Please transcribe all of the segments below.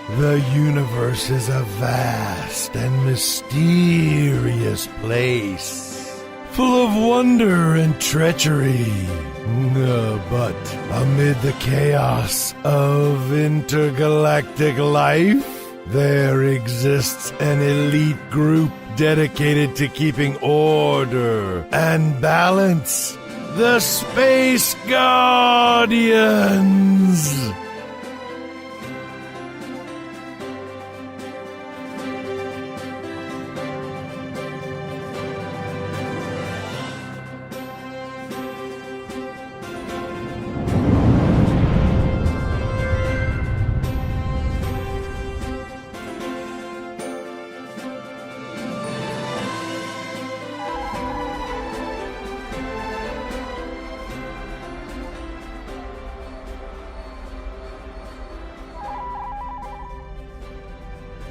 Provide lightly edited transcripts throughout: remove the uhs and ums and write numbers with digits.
The universe is a vast and mysterious place, full of wonder and treachery. But amid the chaos of intergalactic life, there exists an elite group dedicated to keeping order and balance. The Space Guardians!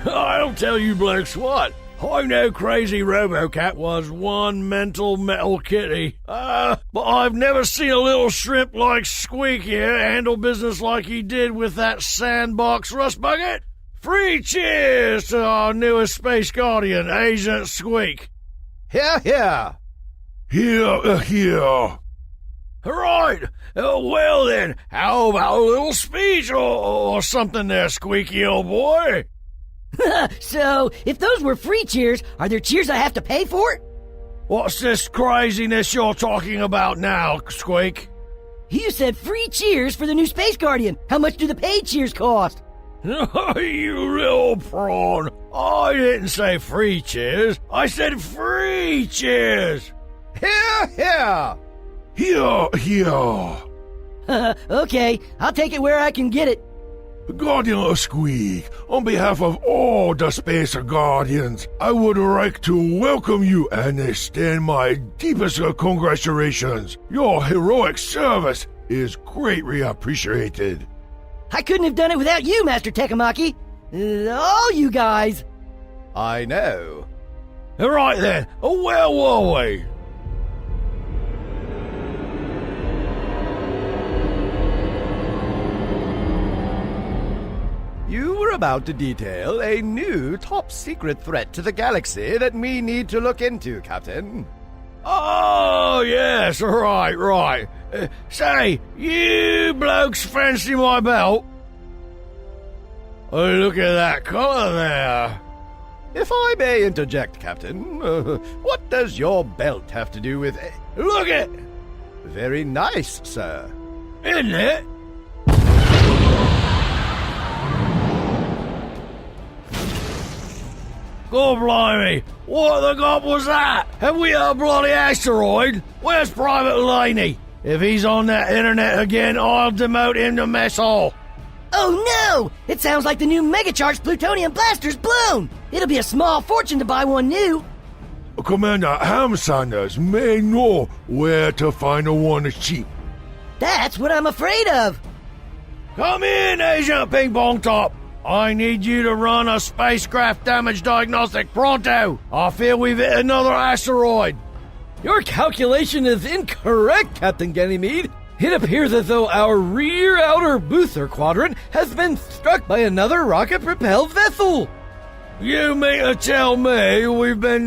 I'll tell you blokes what, I know Crazy RoboCat was one mental metal kitty, but I've never seen a little shrimp like Squeak here handle business like he did with that sandbox rust bucket. Free cheers to our newest Space Guardian, Agent Squeak. Hear, hear. Here, here. Right, well then, how about a little speech or something there, Squeaky old boy? So, if those were free cheers, are there cheers I have to pay for? What's this craziness you're talking about now, Squeak? You said free cheers for the new Space Guardian. How much do the paid cheers cost? You little prawn. I didn't say free cheers. I said free cheers. Hear, hear. Here, here. Okay, I'll take it where I can get it. Guardian Squeak, on behalf of all the Space Guardians, I would like to welcome you and extend my deepest congratulations. Your heroic service is greatly appreciated. I couldn't have done it without you, Master Tekamaki. All you guys. I know. All right then, where were we? You were about to detail a new top-secret threat to the galaxy that we need to look into, Captain. Oh, yes, right. Say, you blokes fancy my belt? Oh, look at that color there. If I may interject, Captain, what does your belt have to do with... Look it! Very nice, sir. Isn't it? God blimey, what the god was that? Have we a bloody asteroid? Where's Private Laney? If he's on that internet again, I'll demote him to mess hall. Oh no! It sounds like the new Megacharged Plutonium Blaster's blown! It'll be a small fortune to buy one new. Commander Ham Sanders may know where to find a one cheap. That's what I'm afraid of. Come in, Agent Ping Pong Top. I need you to run a spacecraft damage diagnostic pronto. I feel we've hit another asteroid. Your calculation is incorrect, Captain Ganymede. It appears as though our rear outer booster quadrant has been struck by another rocket-propelled vessel. You mean to tell me we've been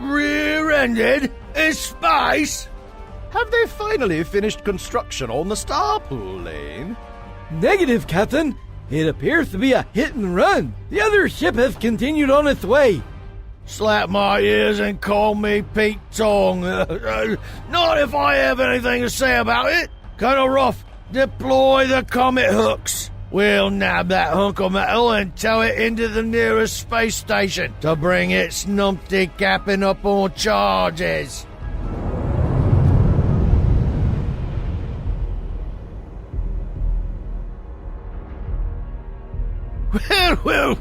rear-ended in space? Have they finally finished construction on the Starpool lane? Negative, Captain. It appears to be a hit and run. The other ship has continued on its way. Slap my ears and call me Pete Tong. Not if I have anything to say about it. Colonel Ruff, deploy the comet hooks. We'll nab that hunk of metal and tow it into the nearest space station to bring its numpty capping up on charges. Well,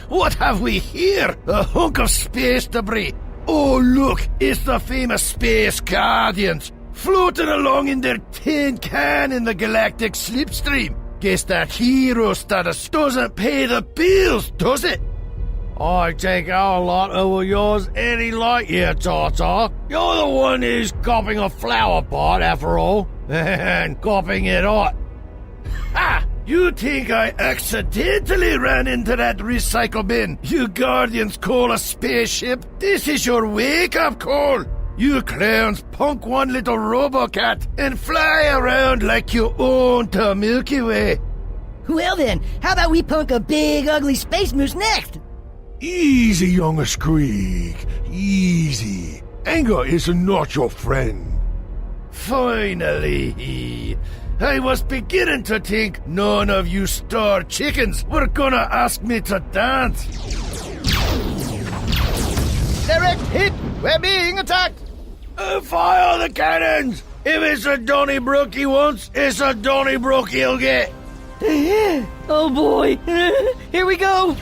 what have we here? A hunk of space debris. Oh, look, it's the famous Space Guardians, floating along in their tin can in the galactic slipstream. Guess that hero status doesn't pay the bills, does it? I take our lot over yours any light year, Tata. You're the one who's copping a flower pot, after all, and copping it hot. Ha! You think I accidentally ran into that recycle bin you Guardians call a spaceship? This is your wake-up call. You clowns punk one little robocat and fly around like you own the Milky Way. Well then, how about we punk a big ugly space moose next? Easy, young Squeak. Easy. Anger is not your friend. Finally. I was beginning to think none of you star chickens were gonna ask me to dance. Direct hit! We're being attacked! Fire the cannons! If it's a Donnybrook he wants, it's a Donnybrook he'll get. Oh boy, here we go.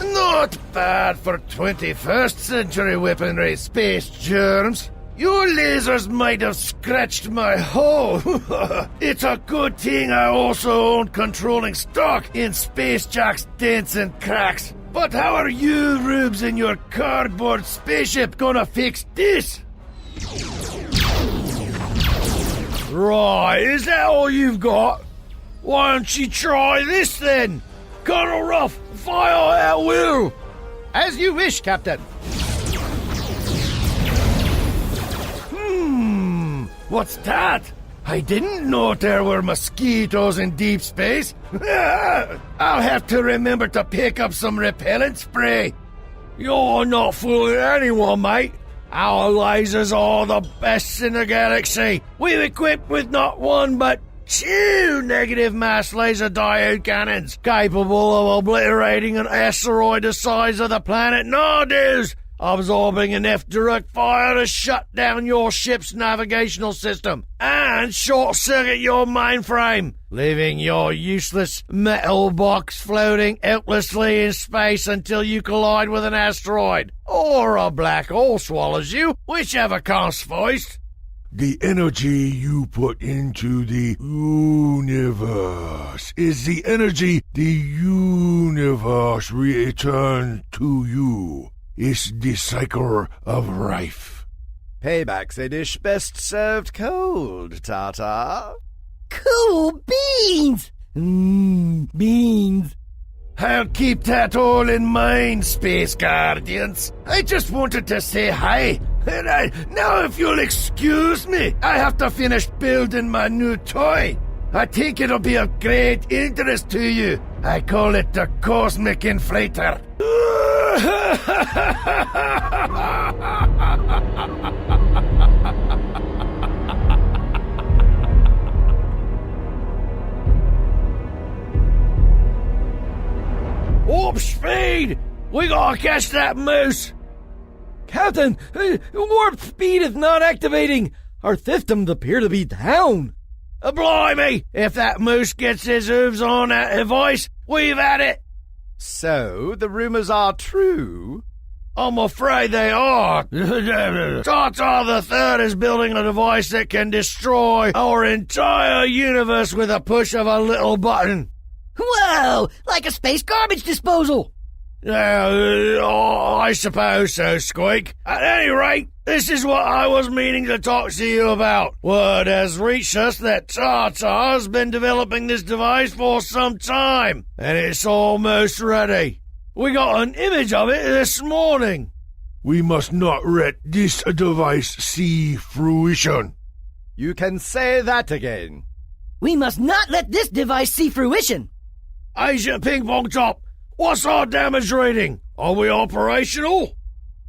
Not bad for 21st century weaponry, space germs. Your lasers might have scratched my hull. It's a good thing I also own controlling stock in Space Jack's dents and cracks. But how are you rubes in your cardboard spaceship gonna fix this? Right, is that all you've got? Why don't you try this then? Colonel Ruff, fire at will! As you wish, Captain. What's that? I didn't know there were mosquitoes in deep space. I'll have to remember to pick up some repellent spray. You're not fooling anyone, mate. Our lasers are the best in the galaxy. We're equipped with not one but 2 negative mass laser diode cannons capable of obliterating an asteroid the size of the planet Nardus, absorbing enough direct fire to shut down your ship's navigational system and short-circuit your mainframe, leaving your useless metal box floating helplessly in space until you collide with an asteroid, or a black hole swallows you, whichever comes first. The energy you put into the universe is the energy the universe returns to you. It's the cycle of life. Payback's a dish best served cold, Tata. Cool beans! Beans. I'll keep that all in mind, Space Guardians. I just wanted to say hi. And now if you'll excuse me, I have to finish building my new toy. I think it'll be of great interest to you. I call it the Cosmic Inflator. Warp speed! We gotta catch that moose! Captain, warp speed is not activating. Our systems appear to be down. Blimey! If that moose gets his hooves on that device, we've had it! So, the rumors are true? I'm afraid they are. Tata the Third is building a device that can destroy our entire universe with a push of a little button. Whoa! Like a space garbage disposal! I suppose so, Squeak. At any rate, this is what I was meaning to talk to you about. Word has reached us that Tata has been developing this device for some time, and it's almost ready. We got an image of it this morning. We must not let this device see fruition. You can say that again. We must not let this device see fruition. Asia Ping Pong Top, what's our damage rating? Are we operational?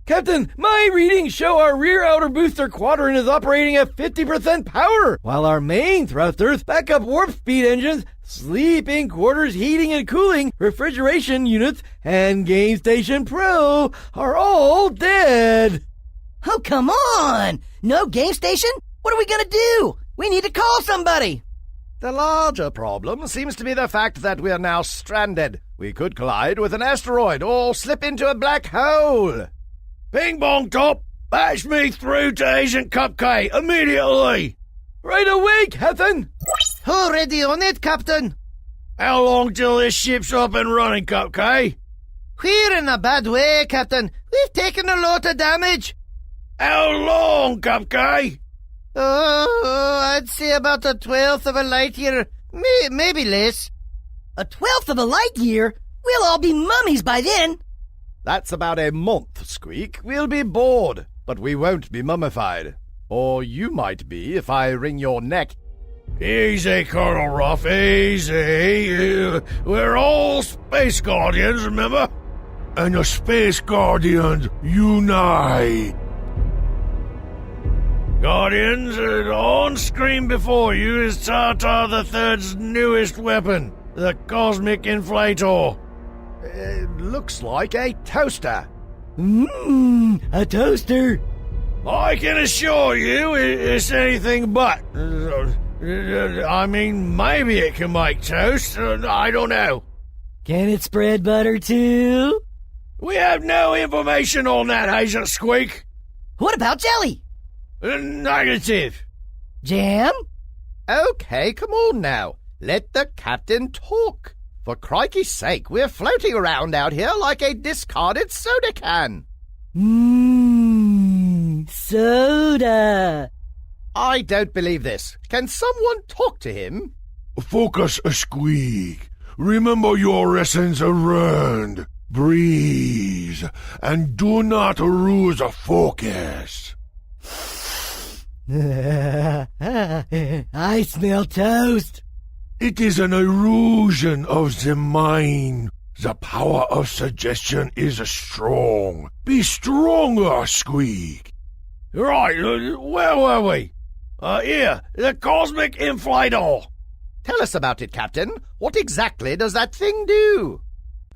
Captain, my readings show our rear outer booster quadrant is operating at 50% power, while our main thrusters, backup warp speed engines, sleeping quarters, heating and cooling, refrigeration units, and Game Station Pro are all dead. Oh, come on! No game station? What are we gonna do? We need to call somebody! The larger problem seems to be the fact that we are now stranded. We could collide with an asteroid or slip into a black hole. Ping Pong Top, patch me through to Agent Cupcake immediately. Right away, Captain. Already on it, Captain. How long till this ship's up and running, Cupcake? We're in a bad way, Captain. We've taken a lot of damage. How long, Cupcake? Oh, I'd say about a 12th of a light year. Maybe less. A 12th of a light year? We'll all be mummies by then. That's about a month, Squeak. We'll be bored, but we won't be mummified. Or you might be if I wring your neck. Easy, Colonel Ruff, easy. We're all Space Guardians, remember? And the Space Guardians unite. Guardians, on screen before you is Tartar the Third's newest weapon, the Cosmic Inflator. It looks like a toaster. A toaster. I can assure you it's anything but. I mean, maybe it can make toast. I don't know. Can it spread butter too? We have no information on that, Agent Squeak. What about jelly? Negative. Jam? Okay, come on now. Let the captain talk. For crikey's sake, we're floating around out here like a discarded soda can. Soda. I don't believe this. Can someone talk to him? Focus, Squeak. Remember your lessons around. Breathe. And do not lose focus. I smell toast. It is an illusion of the mind. The power of suggestion is strong. Be stronger, Squeak. Right, where were we? Here, the Cosmic Inflator. Tell us about it, Captain. What exactly does that thing do?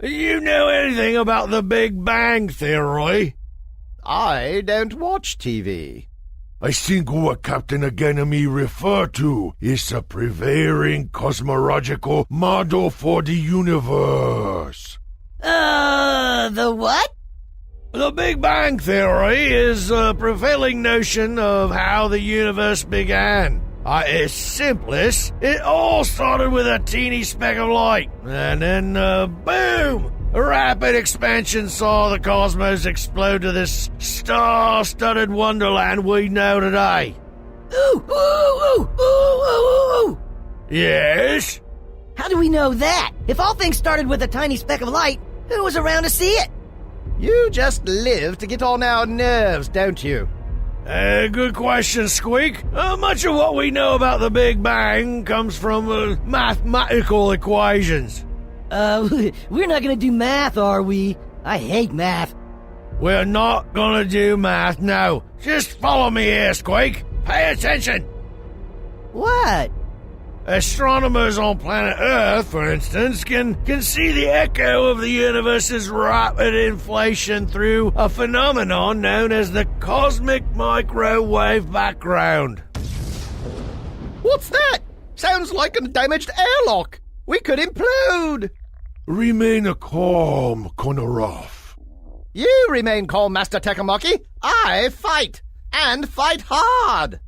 You know anything about the Big Bang Theory? I don't watch TV. I think what Captain Ganymede referred to is the prevailing cosmological model for the universe. The what? The Big Bang Theory is a prevailing notion of how the universe began. At its simplest, it all started with a teeny speck of light, and then, boom! A rapid expansion saw the cosmos explode to this star-studded wonderland we know today. Ooh, ooh, ooh, ooh, ooh, ooh. Yes? How do we know that? If all things started with a tiny speck of light, who was around to see it? You just live to get on our nerves, don't you? Good question, Squeak. Much of what we know about the Big Bang comes from mathematical equations. We're not gonna do math, are we? I hate math. We're not gonna do math, no. Just follow me here, Squeak. Pay attention. What? Astronomers on planet Earth, for instance, can see the echo of the universe's rapid inflation through a phenomenon known as the cosmic microwave background. What's that? Sounds like a damaged airlock. We could implode. Remain calm, Colonel Ruff. You remain calm, Master Takamaki. I fight, and fight hard.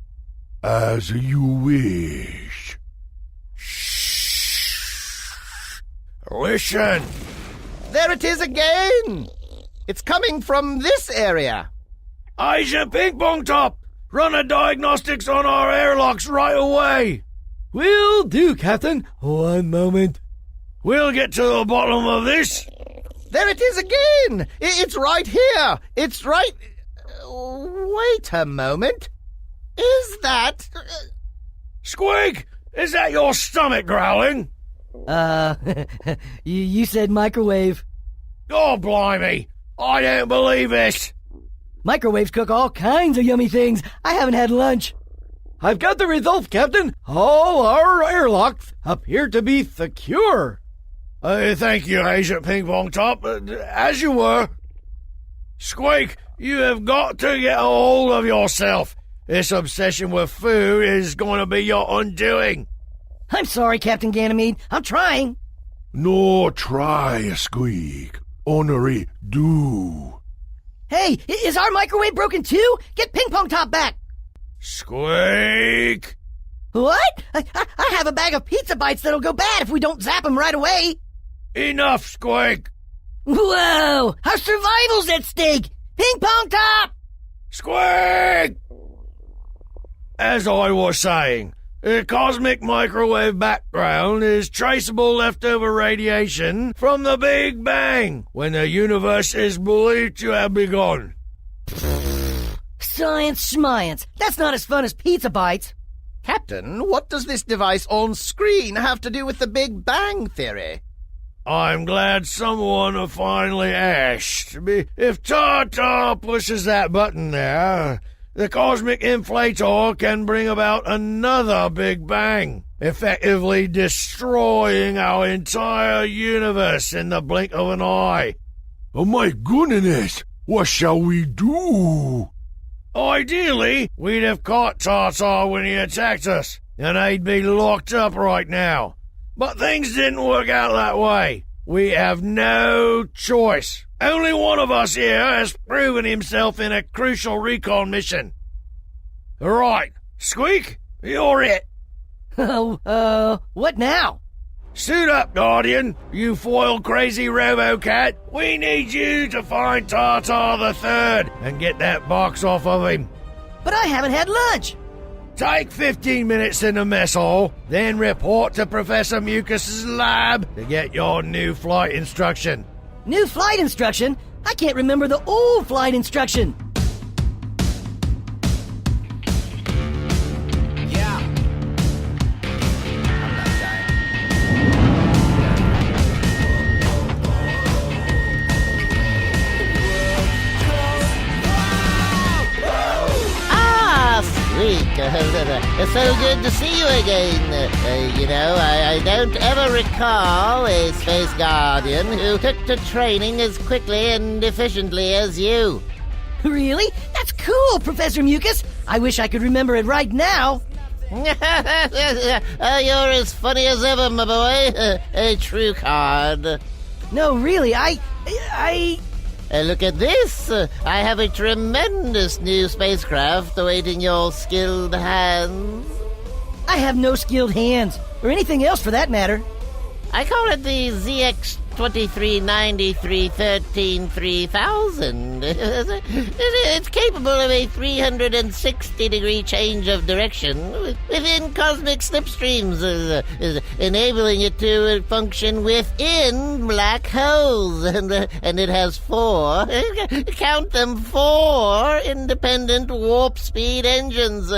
As you wish. Listen. There it is again. It's coming from this area. Agent Ping Pong Top, run a diagnostics on our airlocks right away. Will do, Captain. One moment. We'll get to the bottom of this. There it is again. It's right here. It's right... Wait a moment. Is that... Squeak, is that your stomach growling? You said microwave. Oh, blimey. I don't believe it. Microwaves cook all kinds of yummy things. I haven't had lunch. I've got the results, Captain. All our airlocks appear to be secure. Thank you, Agent Ping Pong Top. As you were. Squeak, you have got to get a hold of yourself. This obsession with food is going to be your undoing. I'm sorry, Captain Ganymede. I'm trying. No try, Squeak. Only do. Hey, is our microwave broken too? Get Ping Pong Top back. Squeak! What? I have a bag of pizza bites that'll go bad if we don't zap them right away. Enough, Squeak! Whoa! Our survival's at stake! Ping Pong Top! Squeak! as I was saying, the cosmic microwave background is traceable leftover radiation from the Big Bang, when the universe is believed to have begun. Science schmience. That's not as fun as pizza bites. Captain, what does this device on screen have to do with the Big Bang Theory? I'm glad someone finally asked me. If Tar-Tar pushes that button there, the cosmic inflator can bring about another Big Bang, effectively destroying our entire universe in the blink of an eye. Oh my goodness! What shall we do? Ideally, we'd have caught Tar-Tar when he attacked us, and he'd be locked up right now. But things didn't work out that way. We have no choice. Only one of us here has proven himself in a crucial recon mission. Right, Squeak, you're it. Oh, what now? Suit up, Guardian, you foil-crazy Robocat. We need you to find Tar-Tar the Third and get that box off of him. But I haven't had lunch. Take 15 minutes in the mess hall, then report to Professor Mucus's lab to get your new flight instruction. New flight instruction? I can't remember the old flight instruction. Yeah. I'm not dying. Squeak, it's so good to see you again. I don't ever recall a Space Guardian who took to training as quickly and efficiently as you. Really? That's cool, Professor Mucus. I wish I could remember it right now. You're as funny as ever, my boy. A true card. No, really, I... Look at this. I have a tremendous new spacecraft awaiting your skilled hands. I have no skilled hands, or anything else for that matter. I call it the ZX-2393-13-3000. It's capable of a 360-degree change of direction within cosmic slipstreams, enabling it to function within black holes. And it has 4, count them, 4 independent warp speed engines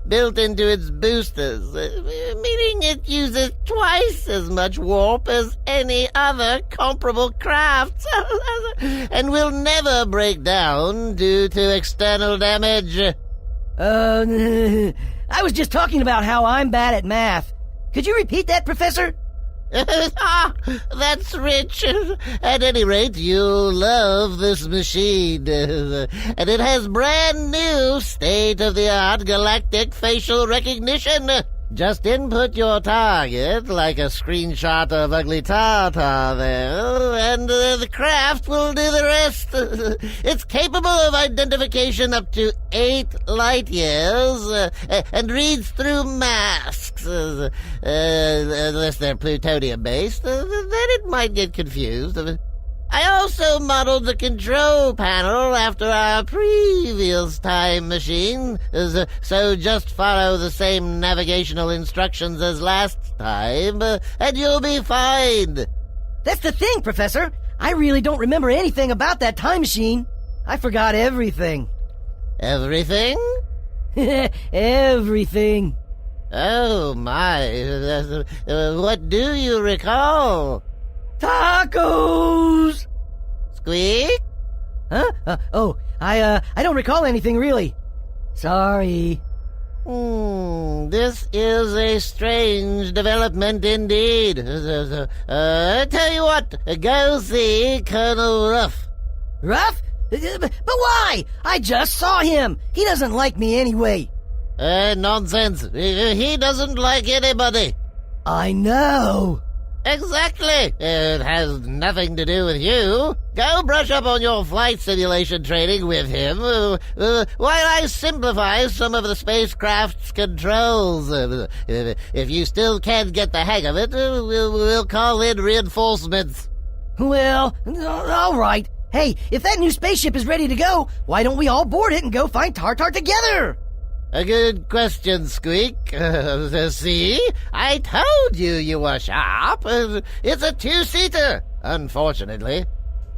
built into its boosters, meaning it uses twice as much warp as any other comparable crafts, and will never break down due to external damage. I was just talking about how I'm bad at math. Could you repeat that, Professor? That's rich. At any rate, you'll love this machine. And it has brand new state-of-the-art galactic facial recognition. Just input your target, like a screenshot of Ugly Tar-Tar there, and the craft will do the rest. It's capable of identification up to 8 light years, and reads through masks. Unless they're plutonium-based, then it might get confused. I also modeled the control panel after our previous time machine, so just follow the same navigational instructions as last time, and you'll be fine. That's the thing, Professor. I really don't remember anything about that time machine. I forgot everything. Everything? Everything. Oh, my. What do you recall? Tacos! Squeak? Huh? I don't recall anything, really. Sorry. This is a strange development indeed. Tell you what, go see Colonel Ruff. Ruff? But why? I just saw him. He doesn't like me anyway. Nonsense. He doesn't like anybody. I know. Exactly. It has nothing to do with you. Go brush up on your flight simulation training with him, while I simplify some of the spacecraft's controls. If you still can't get the hang of it, we'll call in reinforcements. Well, all right. Hey, if that new spaceship is ready to go, why don't we all board it and go find Tar-Tar together? A good question, Squeak. See? I told you were sharp. It's a two-seater, unfortunately.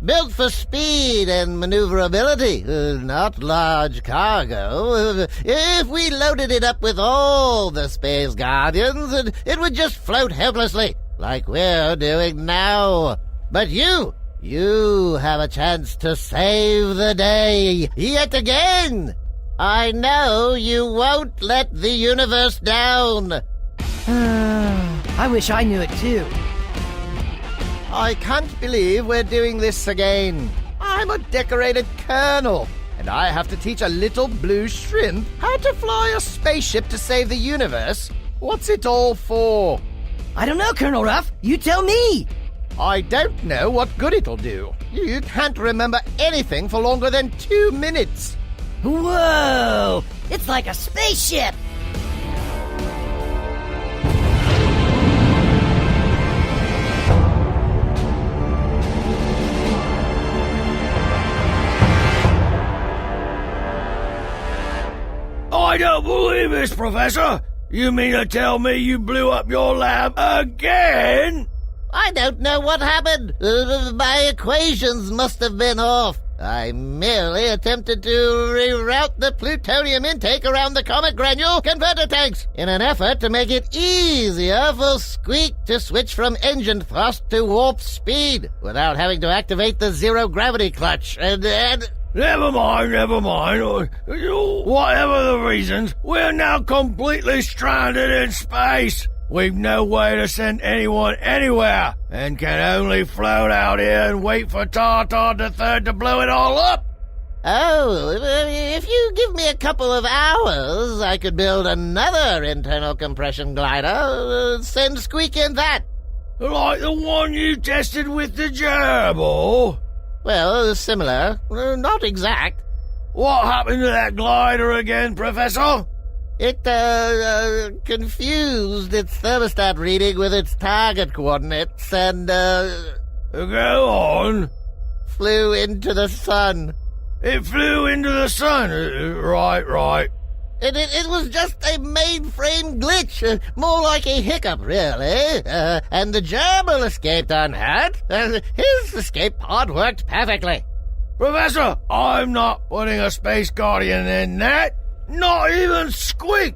Built for speed and maneuverability, not large cargo. If we loaded it up with all the Space Guardians, it would just float helplessly, like we're doing now. But you have a chance to save the day, yet again. I know you won't let the universe down. I wish I knew it too. I can't believe we're doing this again. I'm a decorated colonel, and I have to teach a little blue shrimp how to fly a spaceship to save the universe. What's it all for? I don't know, Colonel Ruff. You tell me. I don't know what good it'll do. You can't remember anything for longer than 2 minutes. Whoa! It's like a spaceship! I don't believe this, Professor. You mean to tell me you blew up your lab again? I don't know what happened. My equations must have been off. I merely attempted to reroute the plutonium intake around the Comet Granule converter tanks in an effort to make it easier for Squeak to switch from engine thrust to warp speed without having to activate the zero-gravity clutch. And Never mind. Whatever the reasons, we're now completely stranded in space. We've no way to send anyone anywhere, and can only float out here and wait for Tartar the Third to blow it all up. Oh, if you give me a couple of hours, I could build another internal compression glider. Send Squeak in that. Like the one you tested with the gerbil? Well, similar. Not exact. What happened to that glider again, Professor? It, confused its thermostat reading with its target coordinates and, Go on. flew into the sun. It flew into the sun. Right. It was just a mainframe glitch, more like a hiccup, really. And the gerbil escaped unhurt. His escape pod worked perfectly. Professor, I'm not putting a Space Guardian in that. Not even Squeak.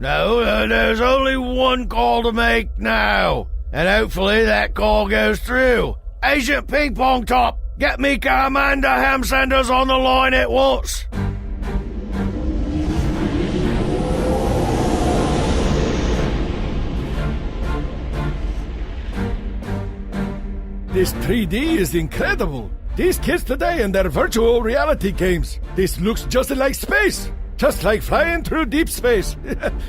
No, there's only one call to make now. And hopefully that call goes through. Agent Ping Pong Top, get me Commander Hamsanders on the line at once. This 3D is incredible. These kids today and their virtual reality games. This looks just like space. Just like flying through deep space.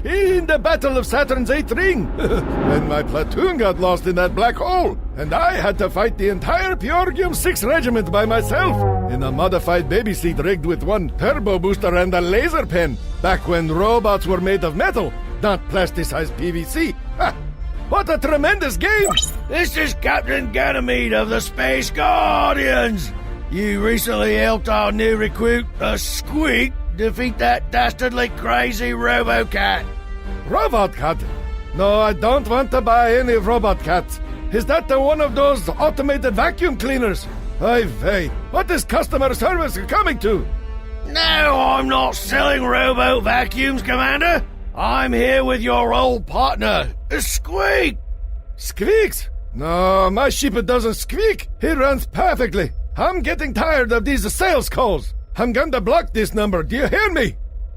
In the Battle of Saturn's 8th ring. When my platoon got lost in that black hole. And I had to fight the entire Pyorgium 6 regiment by myself. In a modified baby seat rigged with one turbo booster and a laser pen. Back when robots were made of metal, not plasticized PVC. Ha! What a tremendous game! This is Captain Ganymede of the Space Guardians. You recently helped our new recruit, Squeak, defeat that dastardly crazy RoboCat. Robot cat? No, I don't want to buy any robot cats. Is that the one of those automated vacuum cleaners? Ay vey, what is customer service coming to? No, I'm not selling robo vacuums, Commander. I'm here with your old partner, Squeak. Squeaks? No, my ship doesn't squeak. He runs perfectly. I'm getting tired of these sales calls. I'm going to block this number. Do you hear me?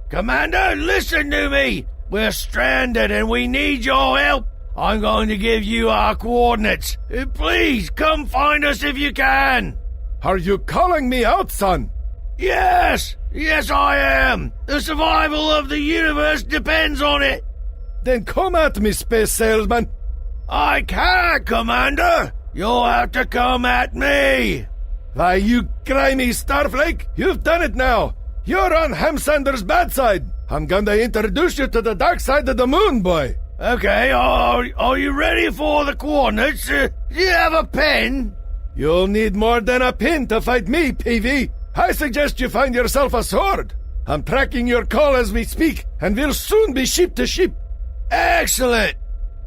Commander, listen to me. We're stranded and we need your help. I'm going to give you our coordinates. Please, come find us if you can. Are you calling me out, son? Yes, I am. The survival of the universe depends on it. Then come at me, space salesman. I can't, Commander. You'll have to come at me. Why, you grimy starflake, you've done it now. You're on Hamsander's bad side. I'm gonna introduce you to the dark side of the moon, boy. Okay, are you ready for the coordinates? Do you have a pen? You'll need more than a pin to fight me, PV. I suggest you find yourself a sword. I'm tracking your call as we speak, and we'll soon be ship to ship. Excellent!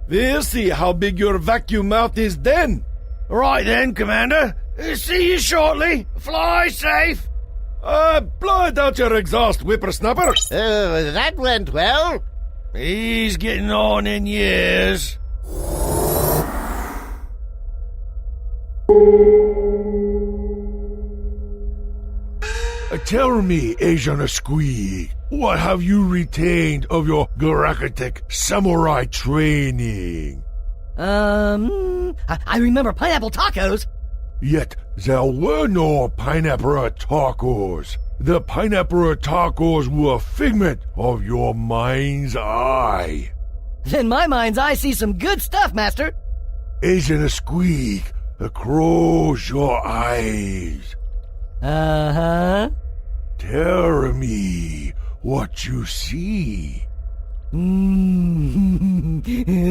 We'll see how big your vacuum mouth is then. Right then, Commander. See you shortly. Fly safe. Blow it out your exhaust, whippersnapper. That went well. He's getting on in years. Tell me, Asian Squeak, what have you retained of your Galactic samurai training? I remember pineapple tacos. Yet there were no pineapple tacos. The pineapple tacos were a figment of your mind's eye. In my mind's eye, see some good stuff, Master. Asian Squeak, close your eyes. Uh-huh. Tell me what you see.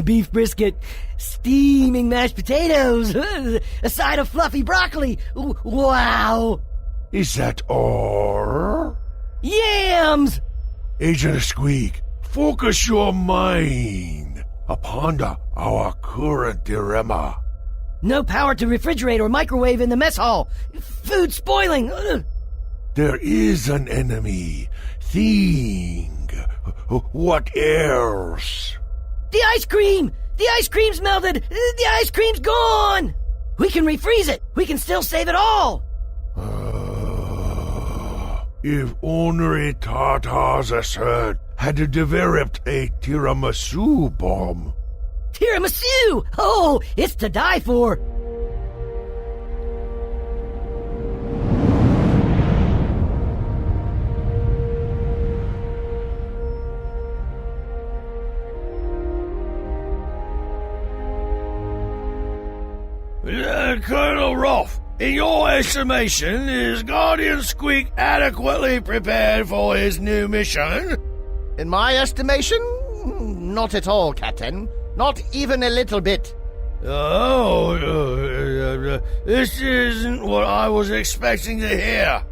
Beef brisket, steaming mashed potatoes, a side of fluffy broccoli. Wow! Is that all? Yams! Agent Squeak, focus your mind upon our current dilemma. No power to refrigerate or microwave in the mess hall. Food spoiling. There is an enemy. Thing. What else? The ice cream! The ice cream's melted! The ice cream's gone! We can refreeze it! We can still save it all! If only Tartar's assert had developed a tiramisu bomb. Tiramisu! Oh, it's to die for! Colonel Roth, in your estimation, is Guardian Squeak adequately prepared for his new mission? In my estimation, not at all, Captain. Not even a little bit. This isn't what I was expecting to hear.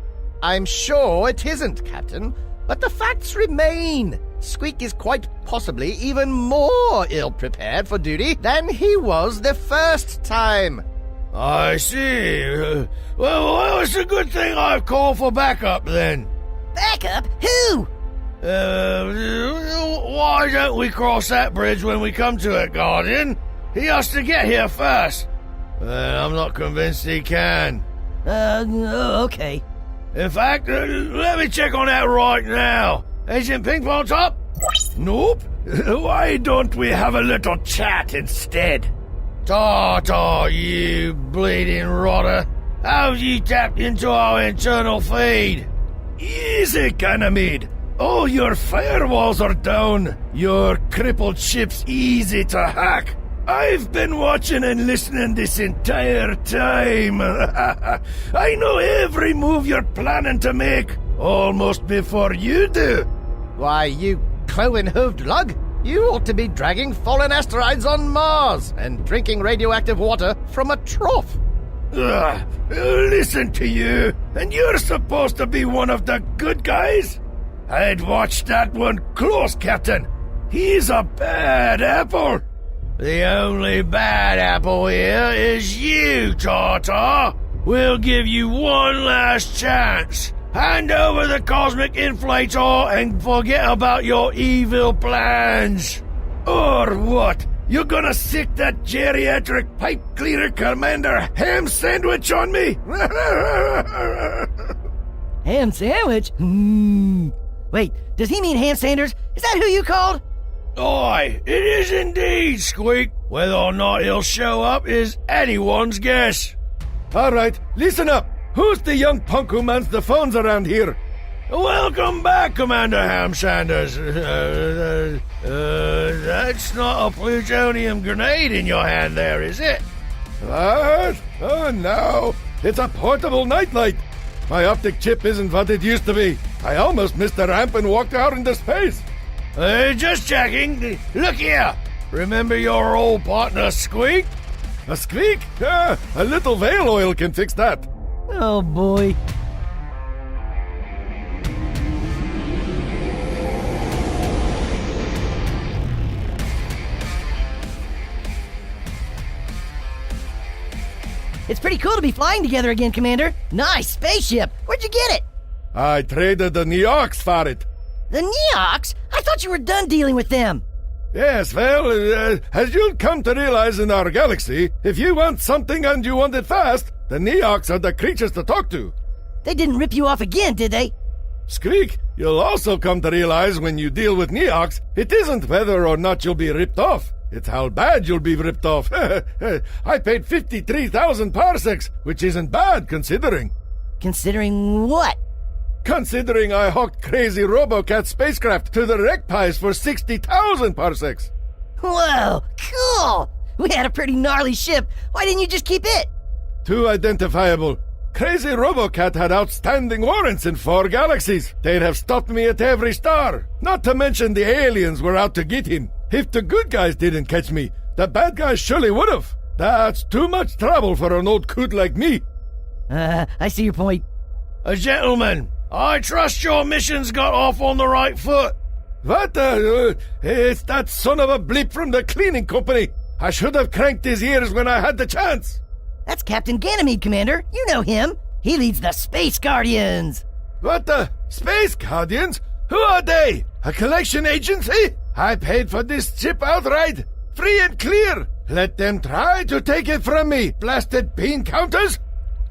I'm sure it isn't, Captain, but the facts remain. Squeak is quite possibly even more ill-prepared for duty than he was the first time. I see. Well, it's a good thing I've called for backup, then. Backup? Who? Why don't we cross that bridge when we come to it, Guardian? He has to get here first. I'm not convinced he can. Okay. In fact, let me check on that right now. Agent Ping Pong Top? Nope. Why don't we have a little chat instead? Tartar, you bleeding rotter. How've you tapped into our internal feed? Easy, Ganymede. All your firewalls are down. Your crippled ship's easy to hack. I've been watching and listening this entire time. I know every move you're planning to make, almost before you do. Why, you cloven-hooved lug, you ought to be dragging fallen asteroids on Mars and drinking radioactive water from a trough. Listen to you, and you're supposed to be one of the good guys? I'd watch that one close, Captain. He's a bad apple. The only bad apple here is you, Tartar. We'll give you one last chance. Hand over the cosmic inflator and forget about your evil plans. Or what? You're gonna sick that geriatric pipe cleaner Commander ham sandwich on me? Ham sandwich? Wait, does he mean Ham Sanders? Is that who you called? Aye, it is indeed, Squeak. Whether or not he'll show up is anyone's guess. All right, listen up. Who's the young punk who mans the phones around here? Welcome back, Commander Ham Sanders. That's not a plutonium grenade in your hand there, is it? What? Oh, no. It's a portable nightlight. My optic chip isn't what it used to be. I almost missed the ramp and walked out into space. Just checking. Look here. Remember your old partner, Squeak? A squeak? A little whale oil can fix that. Oh, boy. It's pretty cool to be flying together again, Commander. Nice spaceship. Where'd you get it? I traded the Neox for it. The Neox? I thought you were done dealing with them. Yes, well, as you'll come to realize in our galaxy, if you want something and you want it fast, the Neox are the creatures to talk to. They didn't rip you off again, did they? Squeak, you'll also come to realize when you deal with Neox, it isn't whether or not you'll be ripped off. It's how bad you'll be ripped off. I paid 53,000 parsecs, which isn't bad considering. Considering what? Considering I hawked crazy RoboCat spacecraft to the wreck pies for 60,000 parsecs. Whoa, cool! We had a pretty gnarly ship. Why didn't you just keep it? Too identifiable. Crazy RoboCat had outstanding warrants in 4 galaxies. They'd have stopped me at every star. Not to mention the aliens were out to get him. If the good guys didn't catch me, the bad guys surely would have. That's too much trouble for an old coot like me. I see your point. Gentlemen, I trust your mission's got off on the right foot. What it's that son of a bleep from the cleaning company. I should have cranked his ears when I had the chance. That's Captain Ganymede, Commander. You know him. He leads the Space Guardians. What the? Space Guardians? Who are they? A collection agency? I paid for this ship outright. Free and clear. Let them try to take it from me, blasted bean counters.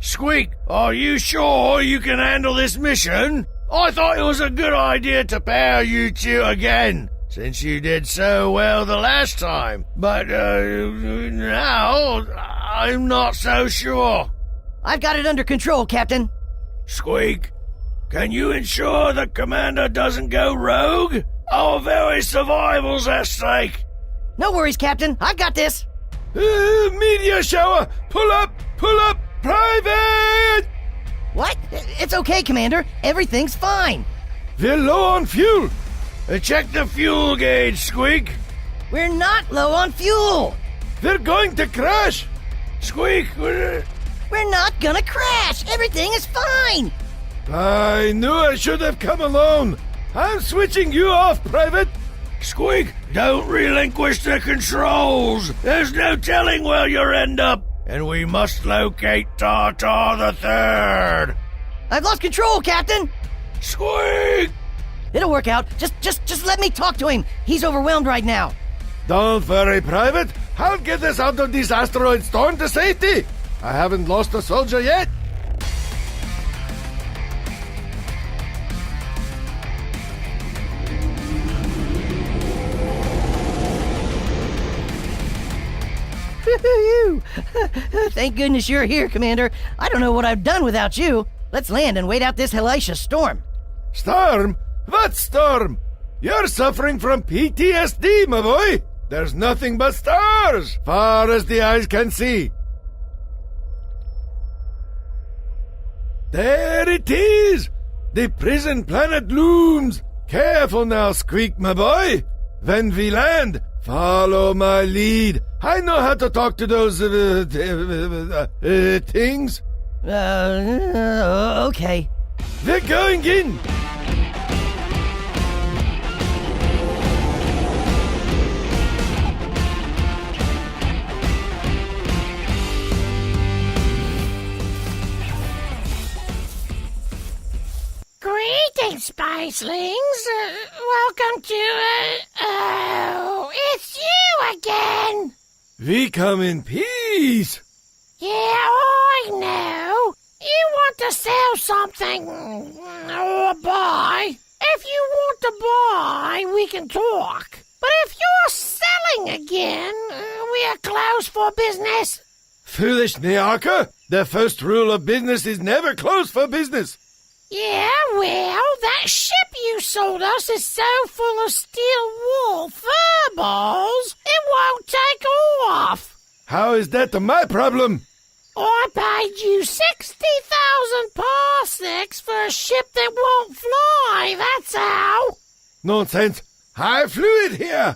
Squeak, are you sure you can handle this mission? I thought it was a good idea to pair you two again, since you did so well the last time. But, now, I'm not so sure. I've got it under control, Captain. Squeak, can you ensure the Commander doesn't go rogue? Our very survival's at stake. No worries, Captain. I got this. Meteor shower! Pull up! Private! What? It's okay, Commander. Everything's fine. We're low on fuel. Check the fuel gauge, Squeak. We're not low on fuel. We're going to crash. Squeak. We're not gonna crash. Everything is fine. I knew I should have come alone. I'm switching you off, Private. Squeak, don't relinquish the controls. There's no telling where you'll end up. And we must locate Tartar the Third. I've lost control, Captain. Squeak! It'll work out. Just let me talk to him. He's overwhelmed right now. Don't worry, Private. I'll get us out of this asteroid storm to safety. I haven't lost a soldier yet. Thank goodness you're here, Commander. I don't know what I've done without you. Let's land and wait out this hellacious storm. Storm? What storm? You're suffering from PTSD, my boy. There's nothing but stars, far as the eyes can see. There it is! The prison planet looms. Careful now, Squeak, my boy. When we land, follow my lead. I know how to talk to those, things. Okay. We're going in. Greetings, Spacelings. Welcome to, oh, it's you again. We come in peace. Yeah, I know. You want to sell something or buy. If you want to buy, we can talk. But if you're selling again, we are closed for business. Foolish Nearka. The first rule of business is never close for business. Yeah, well, that ship you sold us is so full of steel wool fur balls, it won't take off. How is that my problem? I paid you 60,000 parsecs for a ship that won't fly, that's how. Nonsense. I flew it here.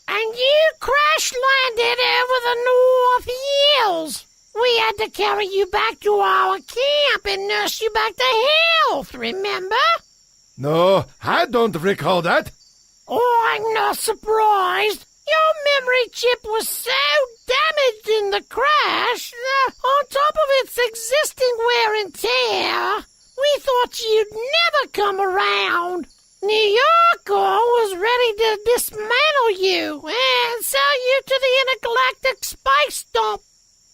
And you crash-landed over the North Hills. We had to carry you back to our camp and nurse you back to health, remember? No, I don't recall that. Oh, I'm not surprised. Your memory chip was so damaged in the crash. On top of space stump.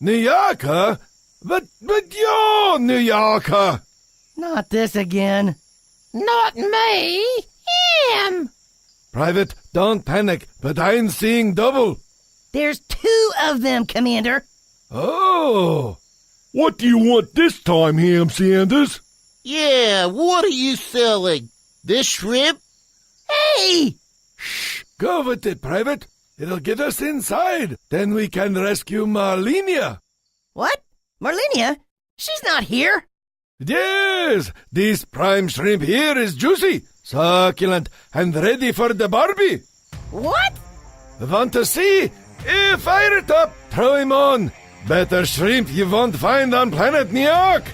New Yorker? But you're New Yorker! Not this again. Not me. Him. Private, don't panic, but I'm seeing double. There's 2 of them, Commander. Oh! What do you want this time, Ham Sanders? Yeah, what are you selling? This shrimp? Hey! Go with it, Private. It'll get us inside. Then we can rescue Marlenia. What? Marlenia? She's not here. Yes, this prime shrimp here is juicy, succulent, and ready for the Barbie. What? Want to see? Fire it up. Throw him on. Better shrimp you won't find on planet New York.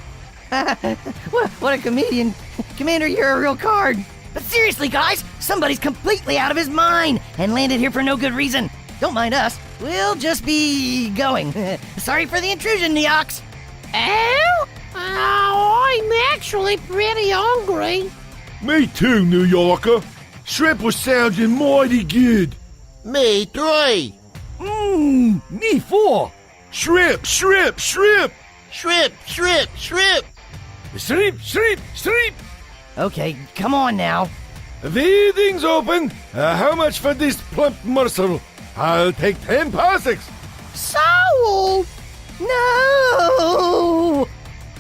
What a comedian. Commander, you're a real card. But seriously, guys, somebody's completely out of his mind and landed here for no good reason. Don't mind us. We'll just be going. Sorry for the intrusion, Neox. Oh? I'm actually pretty hungry. Me too, New Yorker. Shrimp was sounding mighty good. Me 3. Me 4. Shrimp, shrimp, shrimp. Shrimp, shrimp, shrimp. Shrimp, shrimp, shrimp. Okay, come on now. Everything's open. How much for this plump morsel? I'll take 10 parsecs. Sold. No!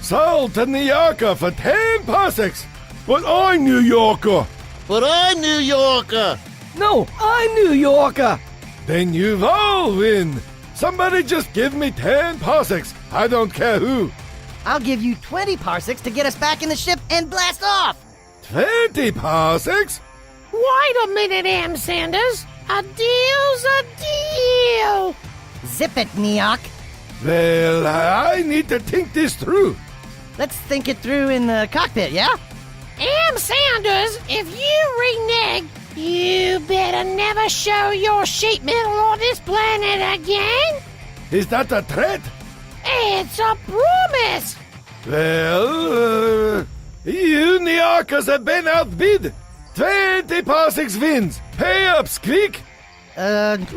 Sold to New Yorker for 10 parsecs. But I'm New Yorker. But I'm New Yorker. No, I'm New Yorker. Then you all win. Somebody just give me 10 parsecs. I don't care who. I'll give you 20 parsecs to get us back in the ship and blast off. 20 parsecs? Wait a minute, Ham Sanders. A deal's a deal. Zip it, Neok. Well, I need to think this through. Let's think it through in the cockpit, yeah? Ham Sanders, if you renege, you better never show your sheet metal on this planet again. Is that a threat? It's a promise. Well, you New Yorkers have been outbid. 20 parsecs wins. Pay up, Squeak. Can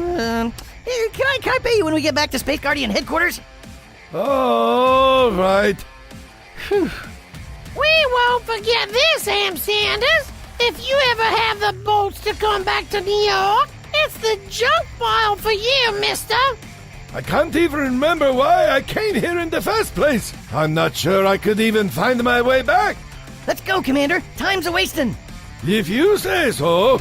I pay you when we get back to Space Guardian headquarters? All right. We won't forget this, Ham Sanders. If you ever have the bolts to come back to New York, it's the junk pile for you, mister. I can't even remember why I came here in the first place. I'm not sure I could even find my way back. Let's go, Commander. Time's a-wasting. If you say so.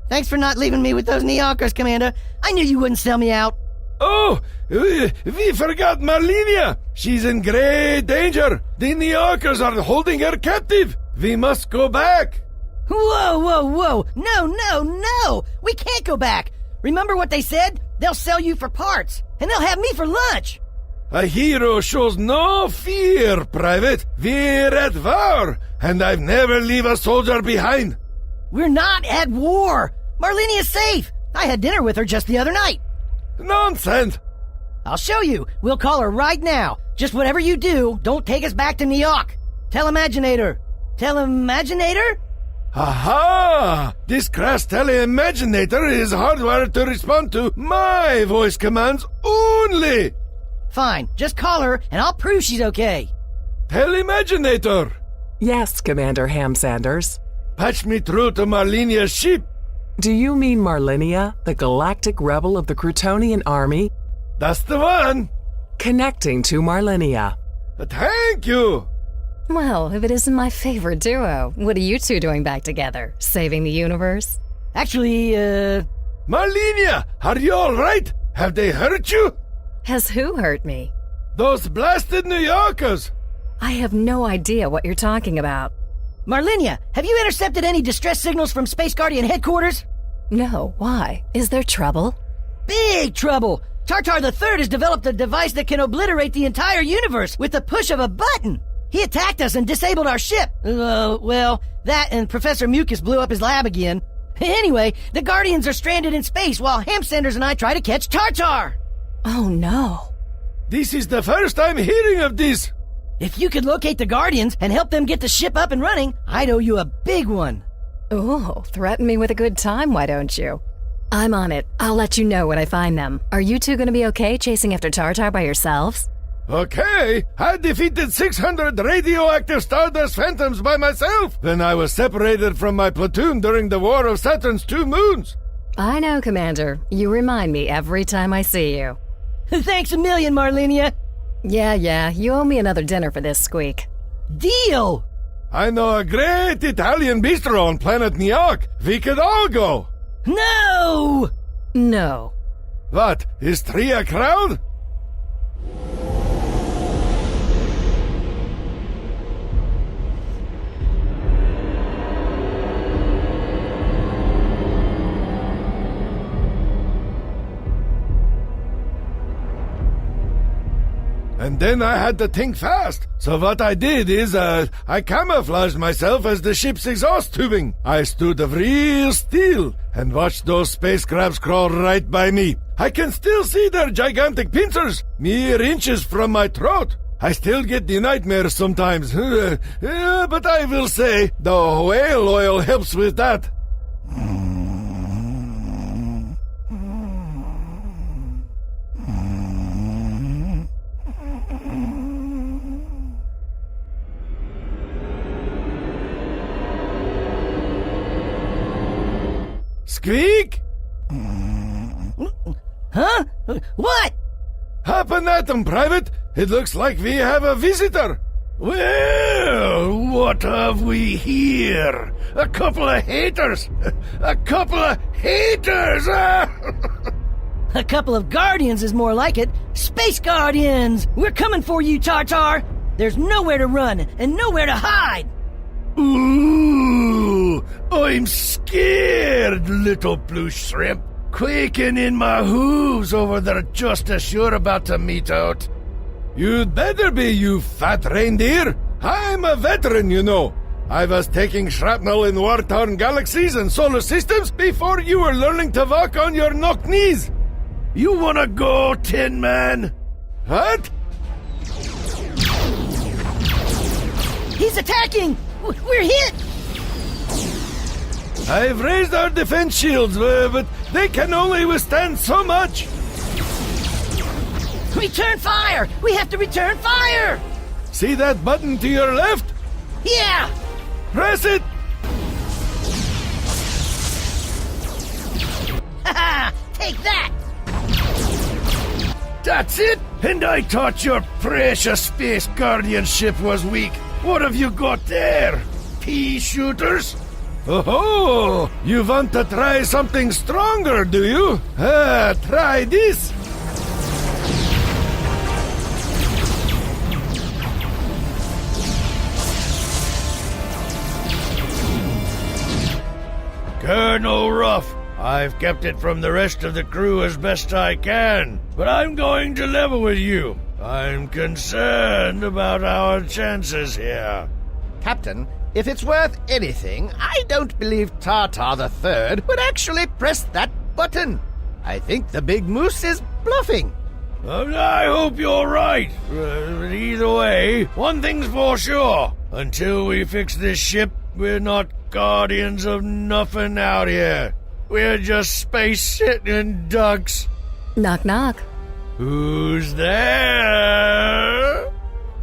Thanks for not leaving me with those Neokers, Commander. I knew you wouldn't sell me out. Oh, we forgot Marlenia. She's in great danger. The New Yorkers are holding her captive. We must go back. Whoa, whoa, whoa. No. We can't go back. Remember what they said? They'll sell you for parts, and they'll have me for lunch. A hero shows no fear, Private. We're at war, and I've never leave a soldier behind. We're not at war. Marlenia's safe. I had dinner with her just the other night. Nonsense. I'll show you. We'll call her right now. Just whatever you do, don't take us back to New York. Telemaginator. Telemaginator? Aha! This crass teleimaginator is hardwired to respond to my voice commands only. Fine. Just call her, and I'll prove she's okay. Telemaginator. Yes, Commander Ham Sanders. Patch me through to Marlenia's ship. Do you mean Marlenia, the galactic rebel of the Crutonian army? That's the one. Connecting to Marlenia. Thank you. Well, if it isn't my favorite duo, what are you two doing back together? Saving the universe? Actually, Marlenia, are you all right? Have they hurt you? Has who hurt me? Those blasted New Yorkers. I have no idea what you're talking about. Marlenia, have you intercepted any distress signals from Space Guardian headquarters? No, why? Is there trouble? Big trouble! Tartar III has developed a device that can obliterate the entire universe with the push of a button. He attacked us and disabled our ship. Well, that and Professor Mucus blew up his lab again. Anyway, the Guardians are stranded in space while Ham Sanders and I try to catch Tartar. Oh no. This is the first I'm hearing of this. If you could locate the Guardians and help them get the ship up and running, I'd owe you a big one. Oh, threaten me with a good time, why don't you? I'm on it. I'll let you know when I find them. Are you two gonna be okay chasing after Tartar by yourselves? Okay, I defeated 600 radioactive Stardust Phantoms by myself when I was separated from my platoon during the War of Saturn's 2 moons. I know, Commander. You remind me every time I see you. Thanks a million, Marlinia. Yeah, you owe me another dinner for this squeak. Deal! I know a great Italian bistro on planet Niok. We could all go. No! No. What, is 3 a crowd? And then I had to think fast. So what I did is, I camouflaged myself as the ship's exhaust tubing. I stood real still and watched those space crabs crawl right by me. I can still see their gigantic pincers, mere inches from my throat. I still get the nightmares sometimes. But I will say, the whale oil helps with that. Squeak? Huh? What? Happen at them, Private. It looks like we have a visitor. Well, what have we here? A couple of haters! A couple of haters! A couple of Guardians is more like it. Space Guardians! We're coming for you, Tartar! There's nowhere to run and nowhere to hide! Ooh, I'm scared, little blue shrimp. Quaking in my hooves over there just as you're about to meet out. You'd better be, you fat reindeer. I'm a veteran, you know. I was taking shrapnel in war-torn galaxies and solar systems before you were learning to walk on your knock knees. You wanna go, Tin Man? What? He's attacking! We're hit! I've raised our defense shields, but they can only withstand so much. Return fire! We have to return fire! See that button to your left? Yeah! Press it! Haha! Take that! That's it? And I thought your precious Space Guardian ship was weak. What have you got there? Pea shooters? Oh, you want to try something stronger, do you? Try this. Colonel Ruff, I've kept it from the rest of the crew as best I can, but I'm going to level with you. I'm concerned about our chances here. Captain, if it's worth anything, I don't believe Tartar the Third would actually press that button. I think the big moose is bluffing. I hope you're right. Either way, one thing's for sure. Until we fix this ship, we're not guardians of nothing out here. We're just space-sitting ducks. Knock, knock. Who's there?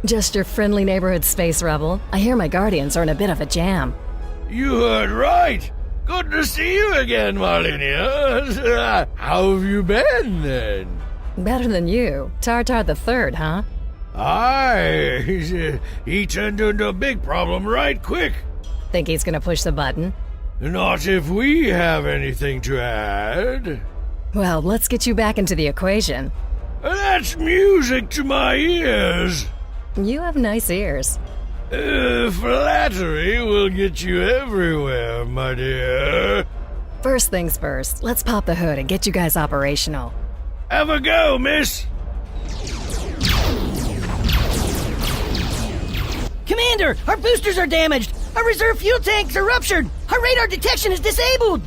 Just your friendly neighborhood space rebel. I hear my Guardians are in a bit of a jam. You heard right. Good to see you again, Marlinia. How have you been, then? Better than you. Tartar the Third, huh? Aye. He turned into a big problem right quick. Think he's gonna push the button? Not if we have anything to add. Well, let's get you back into the equation. That's music to my ears. You have nice ears. Flattery will get you everywhere, my dear. First things first, let's pop the hood and get you guys operational. Have a go, miss. Commander, our boosters are damaged! Our reserve fuel tanks are ruptured! Our radar detection is disabled!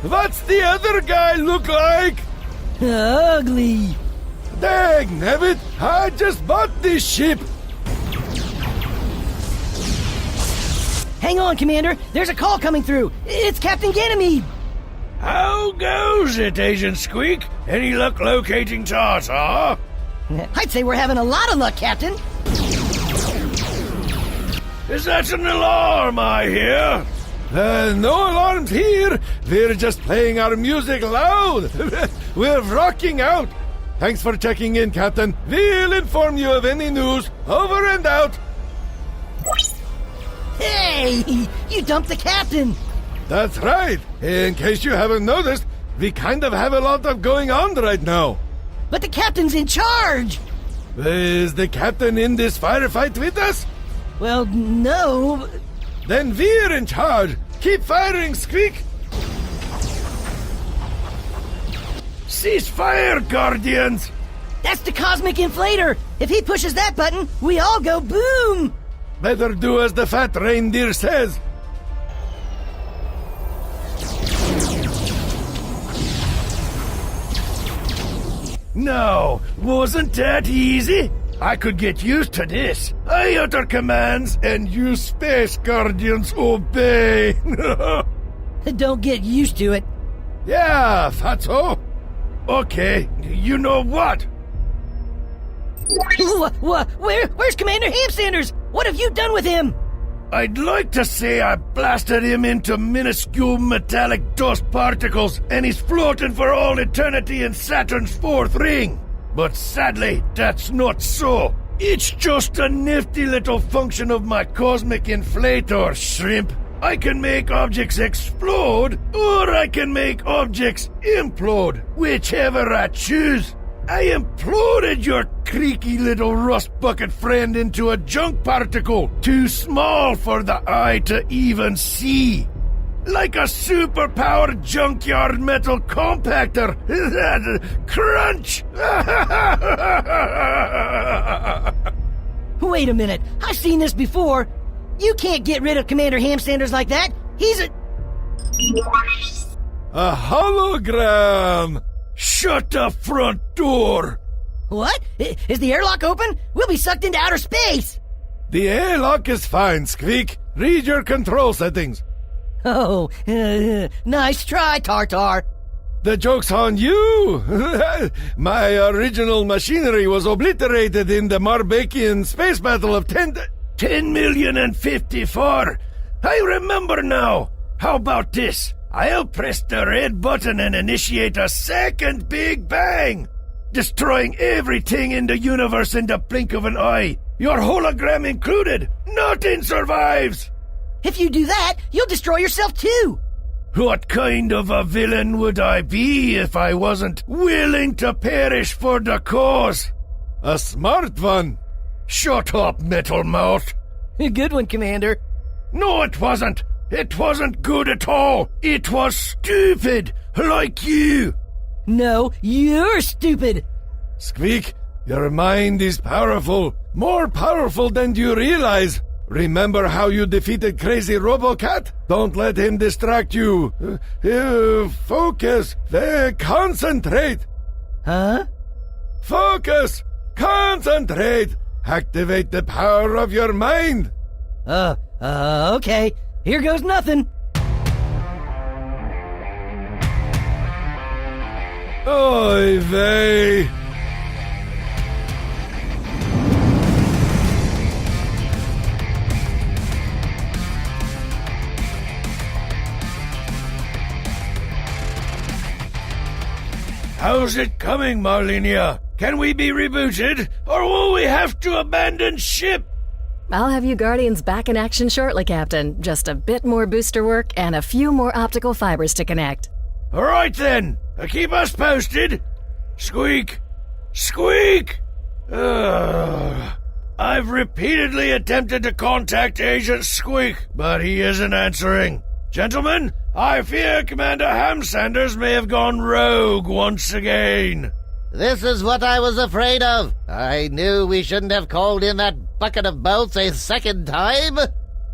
What's the other guy look like? Ugly! Dag nabbit, I just bought this ship. Hang on, Commander. There's a call coming through. It's Captain Ganymede. How goes it, Agent Squeak? Any luck locating Tartar? I'd say we're having a lot of luck, Captain. Is that an alarm I hear? No alarms here. We're just playing our music loud. We're rocking out. Thanks for checking in, Captain. We'll inform you of any news. Over and out. Hey, you dumped the captain. That's right. In case you haven't noticed, we kind of have a lot of going on right now. But the captain's in charge. Is the captain in this firefight with us? Well, no. Then we're in charge. Keep firing, Squeak. Cease fire, Guardians. That's the cosmic inflator. If he pushes that button, we all go boom. Better do as the fat reindeer says. No, wasn't that easy? I could get used to this. I utter commands and you space guardians obey. Don't get used to it. Yeah, fatso. Okay, you know what? Where's Commander Hamsanders? What have you done with him? I'd like to say I blasted him into minuscule metallic dust particles and he's floating for all eternity in Saturn's fourth ring. But sadly, that's not so. It's just a nifty little function of my cosmic inflator, shrimp. I can make objects explode, or I can make objects implode, whichever I choose. I imploded your creaky little rust bucket friend into a junk particle too small for the eye to even see. Like a super-powered junkyard metal compactor. Crunch! Wait a minute. I've seen this before. You can't get rid of Commander Hamsanders like that. He's a hologram! Shut the front door! What? Is the airlock open? We'll be sucked into outer space! The airlock is fine, Squeak. Read your control settings. Oh, nice try, Tartar. The joke's on you! My original machinery was obliterated in the Marbakian space battle of 10,054. I remember now. How about this? I'll press the red button and initiate a second Big Bang, destroying everything in the universe in the blink of an eye. Your hologram included. Nothing survives. If you do that, you'll destroy yourself too. What kind of a villain would I be if I wasn't willing to perish for the cause? A smart one. Shut up, Metal Mouth. Good one, Commander. No, it wasn't. It wasn't good at all. It was stupid, like you. No, you're stupid. Squeak, your mind is powerful. More powerful than you realize. Remember how you defeated Crazy Robocat? Don't let him distract you. Focus. Concentrate. Huh? Focus. Concentrate. Activate the power of your mind. Okay. Here goes nothing. Oy vey. How's it coming, Marlenia? Can we be rebooted, or will we have to abandon ship? I'll have you Guardians back in action shortly, Captain. Just a bit more booster work and a few more optical fibers to connect. All right, then. Keep us posted. Squeak. Squeak! I've repeatedly attempted to contact Agent Squeak, but he isn't answering. Gentlemen, I fear Commander Hamsanders may have gone rogue once again. This is what I was afraid of. I knew we shouldn't have called in that bucket of bolts a second time.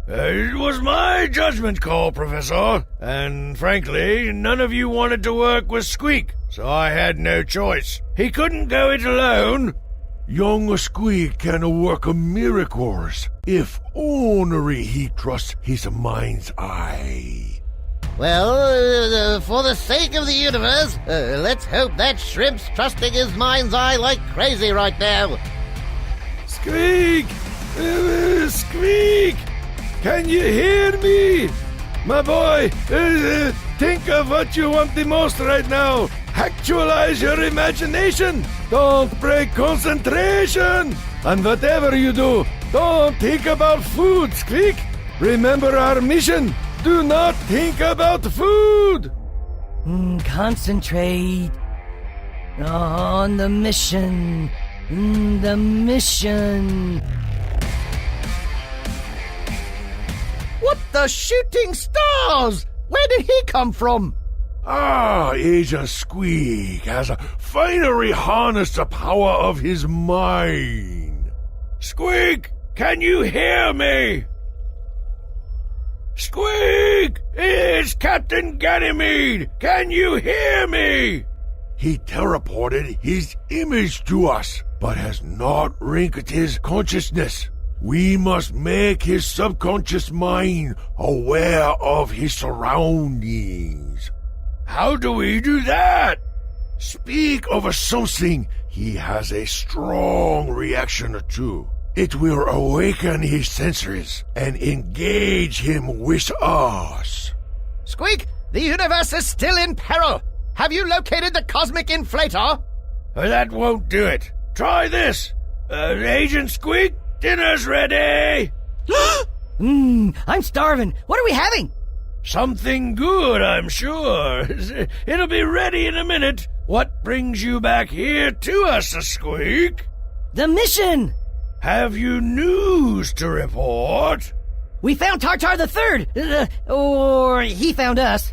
It was my judgment call, Professor. And frankly, none of you wanted to work with Squeak. so I had no choice. He couldn't go it alone. Young Squeak can work miracles if only he trusts his mind's eye. Well, for the sake of the universe, let's hope that shrimp's trusting his mind's eye like crazy right now. Squeak! Squeak! Can you hear me? My boy, think of what you want the most right now. Actualize your imagination. Don't break concentration. And whatever you do, don't think about food, Squeak. Remember our mission. Do not think about food. Concentrate on the mission. The mission. What the shooting stars? Where did he come from? Agent Squeak has finally harnessed the power of his mind. Squeak, can you hear me? Squeak! It's Captain Ganymede! Can you hear me? He teleported his image to us, but has not linked his consciousness. We must make his subconscious mind aware of his surroundings. How do we do that? Speak of something he has a strong reaction to. It will awaken his senses and engage him with us. Squeak, the universe is still in peril. Have you located the cosmic inflator? That won't do it. Try this. Agent Squeak, dinner's ready. I'm starving. What are we having? Something good, I'm sure. It'll be ready in a minute. What brings you back here to us, Squeak? The mission! Have you news to report? We found Tartar the Third! Or he found us.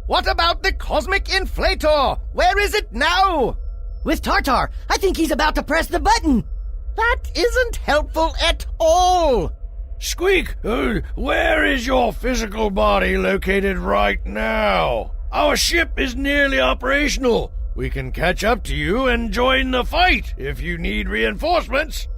What about the cosmic inflator? Where is it now? With Tartar. I think he's about to press the button. That isn't helpful at all. Squeak, where is your physical body located right now? Our ship is nearly operational. We can catch up to you and join the fight if you need reinforcements.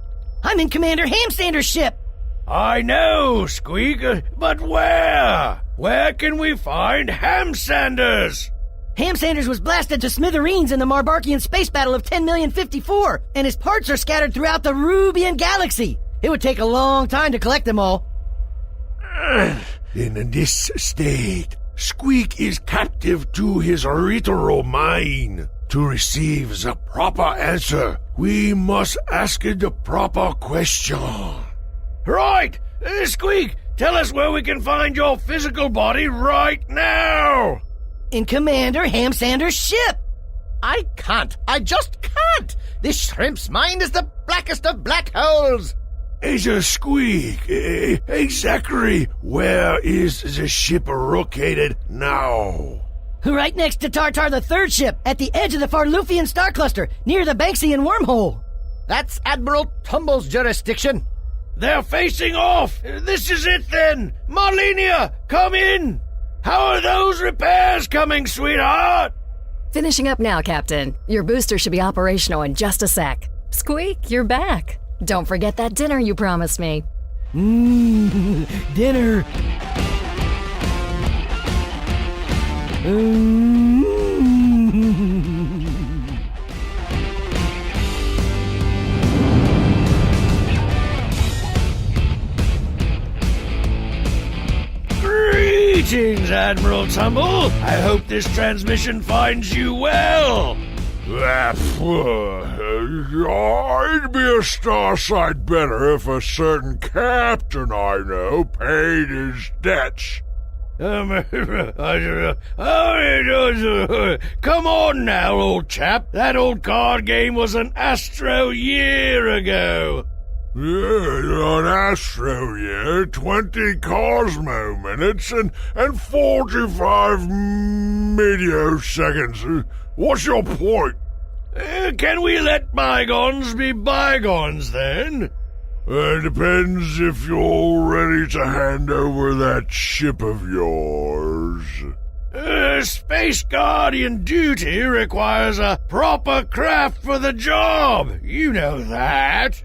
I'm in Commander Hamstander's ship. I know, Squeak, but where? Where can we find Hamsanders? Hamsanders was blasted to smithereens in the Marbarkian space battle of 10,054,000, and his parts are scattered throughout the Rubian galaxy. It would take a long time to collect them all. In this state, Squeak is captive to his literal mind. To receive the proper answer, we must ask the proper question. Right! Squeak, tell us where we can find your physical body right now! In Commander Hamsander's ship. I can't. I just can't. This shrimp's mind is the blackest of black holes. Agent Squeak, exactly where is the ship located now? Right next to Tartar the Third ship, at the edge of the Farlufian star cluster, near the Banksian wormhole. That's Admiral Tumble's jurisdiction. They're facing off! This is it then! Marlenia, come in! How are those repairs coming, sweetheart? Finishing up now, Captain. Your booster should be operational in just a sec. Squeak, you're back. Don't forget that dinner you promised me. Dinner. Greetings, Admiral Tumble. I hope this transmission finds you well. I'd be a starsight better if a certain captain I know paid his debts. Come on now, old chap. That old card game was an astro year ago. Yeah, an astro year, 20 Cosmo minutes, and 45 meteoseconds. What's your point? Can we let bygones be bygones, then? Depends if you're ready to hand over that ship of yours. Space Guardian duty requires a proper craft for the job. You know that.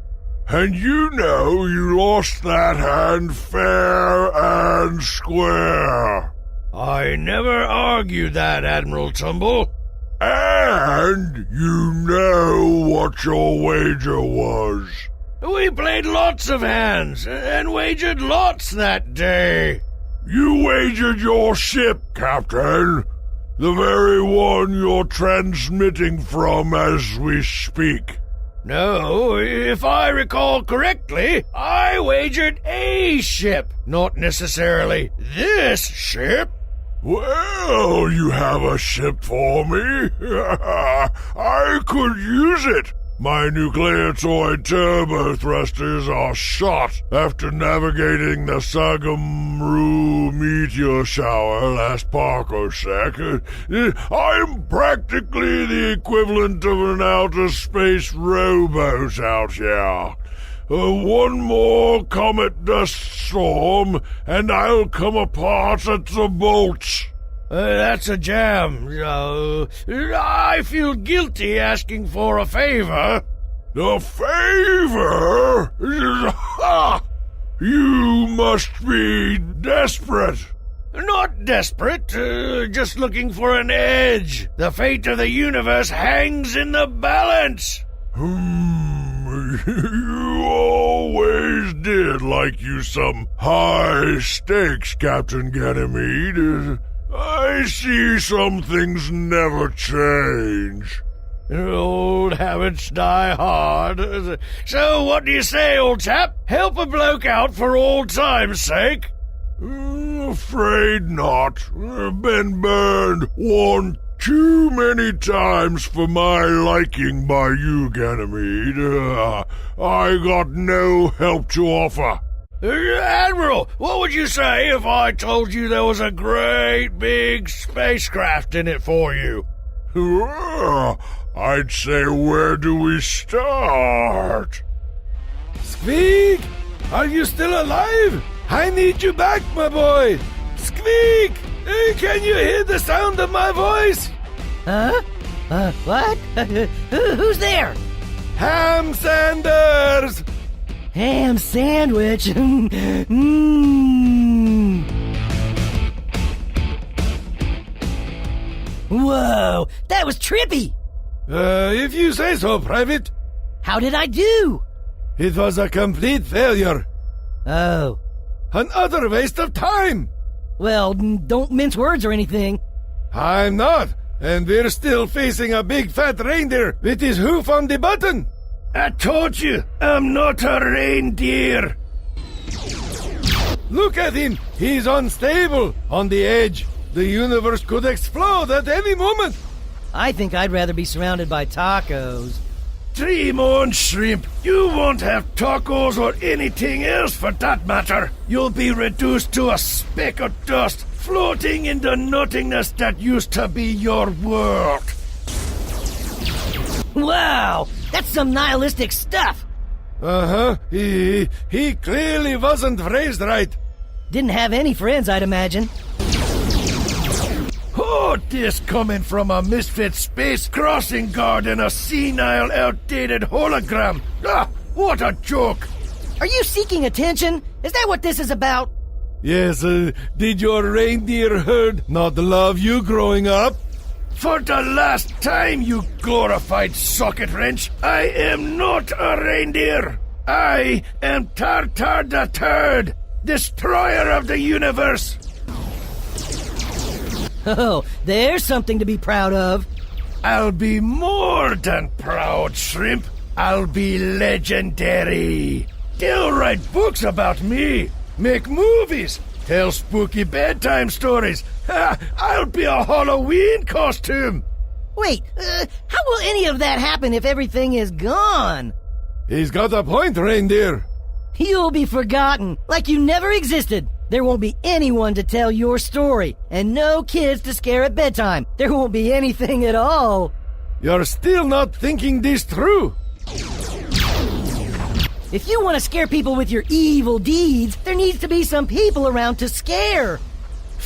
And you know you lost that hand fair and square. I never argued that, Admiral Tumble. And you know what your wager was. We played lots of hands and wagered lots that day. You wagered your ship, Captain. The very one you're transmitting from as we speak. No, if I recall correctly, I wagered a ship, not necessarily this ship. Well, you have a ship for me. I could use it. My nucleotoid turbo thrusters are shot after navigating the Sagamu meteor shower last parcosec. I'm practically the equivalent of an outer space rowboat out here. One more comet dust storm, and I'll come apart at the bolts. That's a jam. I feel guilty asking for a favor. A favor? You must be desperate. Not desperate, just looking for an edge. The fate of the universe hangs in the balance. You always did like you some high stakes, Captain Ganymede. I see some things never change. Old habits die hard. So what do you say, old chap? Help a bloke out for old time's sake? Afraid not. Been burned one too many times for my liking by you, Ganymede. I got no help to offer. Admiral, what would you say if I told you there was a great big spacecraft in it for you? I'd say, where do we start? Squeak! Are you still alive? I need you back, my boy! Squeak! Can you hear the sound of my voice? Huh? What? Who's there? Ham Sanders! Ham sandwich. Whoa, that was trippy. If you say so, Private. How did I do? It was a complete failure. Oh. An utter waste of time. Well, don't mince words or anything. I'm not, and we're still facing a big fat reindeer with his hoof on the button. I told you, I'm not a reindeer. Look at him. He's unstable, on the edge. The universe could explode at any moment. I think I'd rather be surrounded by tacos. Dream on, shrimp. You won't have tacos or anything else for that matter. You'll be reduced to a speck of dust floating in the nothingness that used to be your world. Wow, that's some nihilistic stuff. Uh-huh. He clearly wasn't raised right. Didn't have any friends, I'd imagine. Oh, this coming from a misfit space crossing guard and a senile, outdated hologram. Ah, what a joke. Are you seeking attention? Is that what this is about? Yes, did your reindeer herd not love you growing up? For the last time, you glorified socket wrench, I am not a reindeer. I am Tartar the Third, destroyer of the universe. Oh, there's something to be proud of. I'll be more than proud, shrimp. I'll be legendary. They'll write books about me, make movies, tell spooky bedtime stories. I'll be a Halloween costume. Wait, how will any of that happen if everything is gone? He's got a point, reindeer. You'll be forgotten, like you never existed. There won't be anyone to tell your story, and no kids to scare at bedtime. There won't be anything at all. You're still not thinking this through. If you want to scare people with your evil deeds, there needs to be some people around to scare.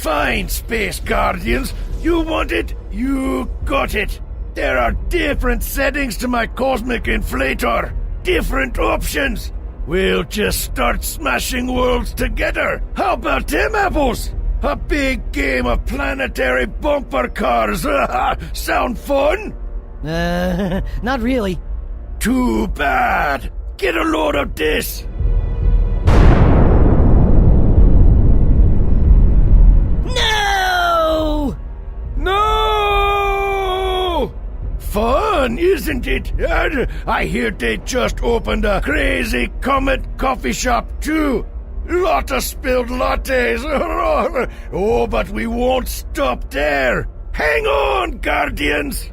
Fine, Space Guardians. You want it? You got it. There are different settings to my cosmic inflator. Different options. We'll just start smashing worlds together. How about them apples? A big game of planetary bumper cars. Sound fun? Not really. Too bad. Get a load of this. No! No! Fun, isn't it? I hear they just opened a crazy Comet coffee shop too. Lot of spilled lattes. Oh, but we won't stop there. Hang on, Guardians.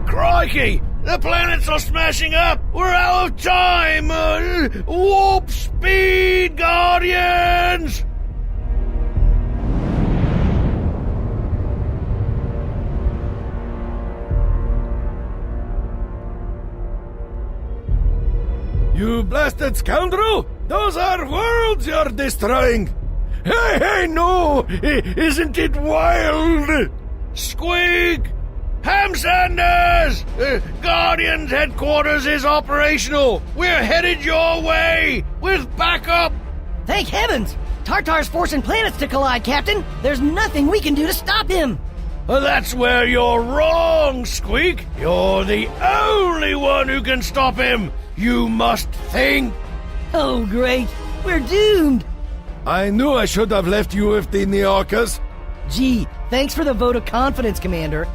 Crikey! The planets are smashing up! We're out of time! Warp speed, Guardians! You blasted scoundrel! Those are worlds you're destroying! Hey, no! Isn't it wild? Squeak! Ham Sanders! Guardians headquarters is operational! We're headed your way! With backup! Thank heavens! Tartar's forcing planets to collide, Captain! There's nothing we can do to stop him! Well, that's where you're wrong, Squeak! You're the only one who can stop him! You must think! Oh, great! We're doomed! I knew I should have left you with the Nearchus. Gee, thanks for the vote of confidence, Commander.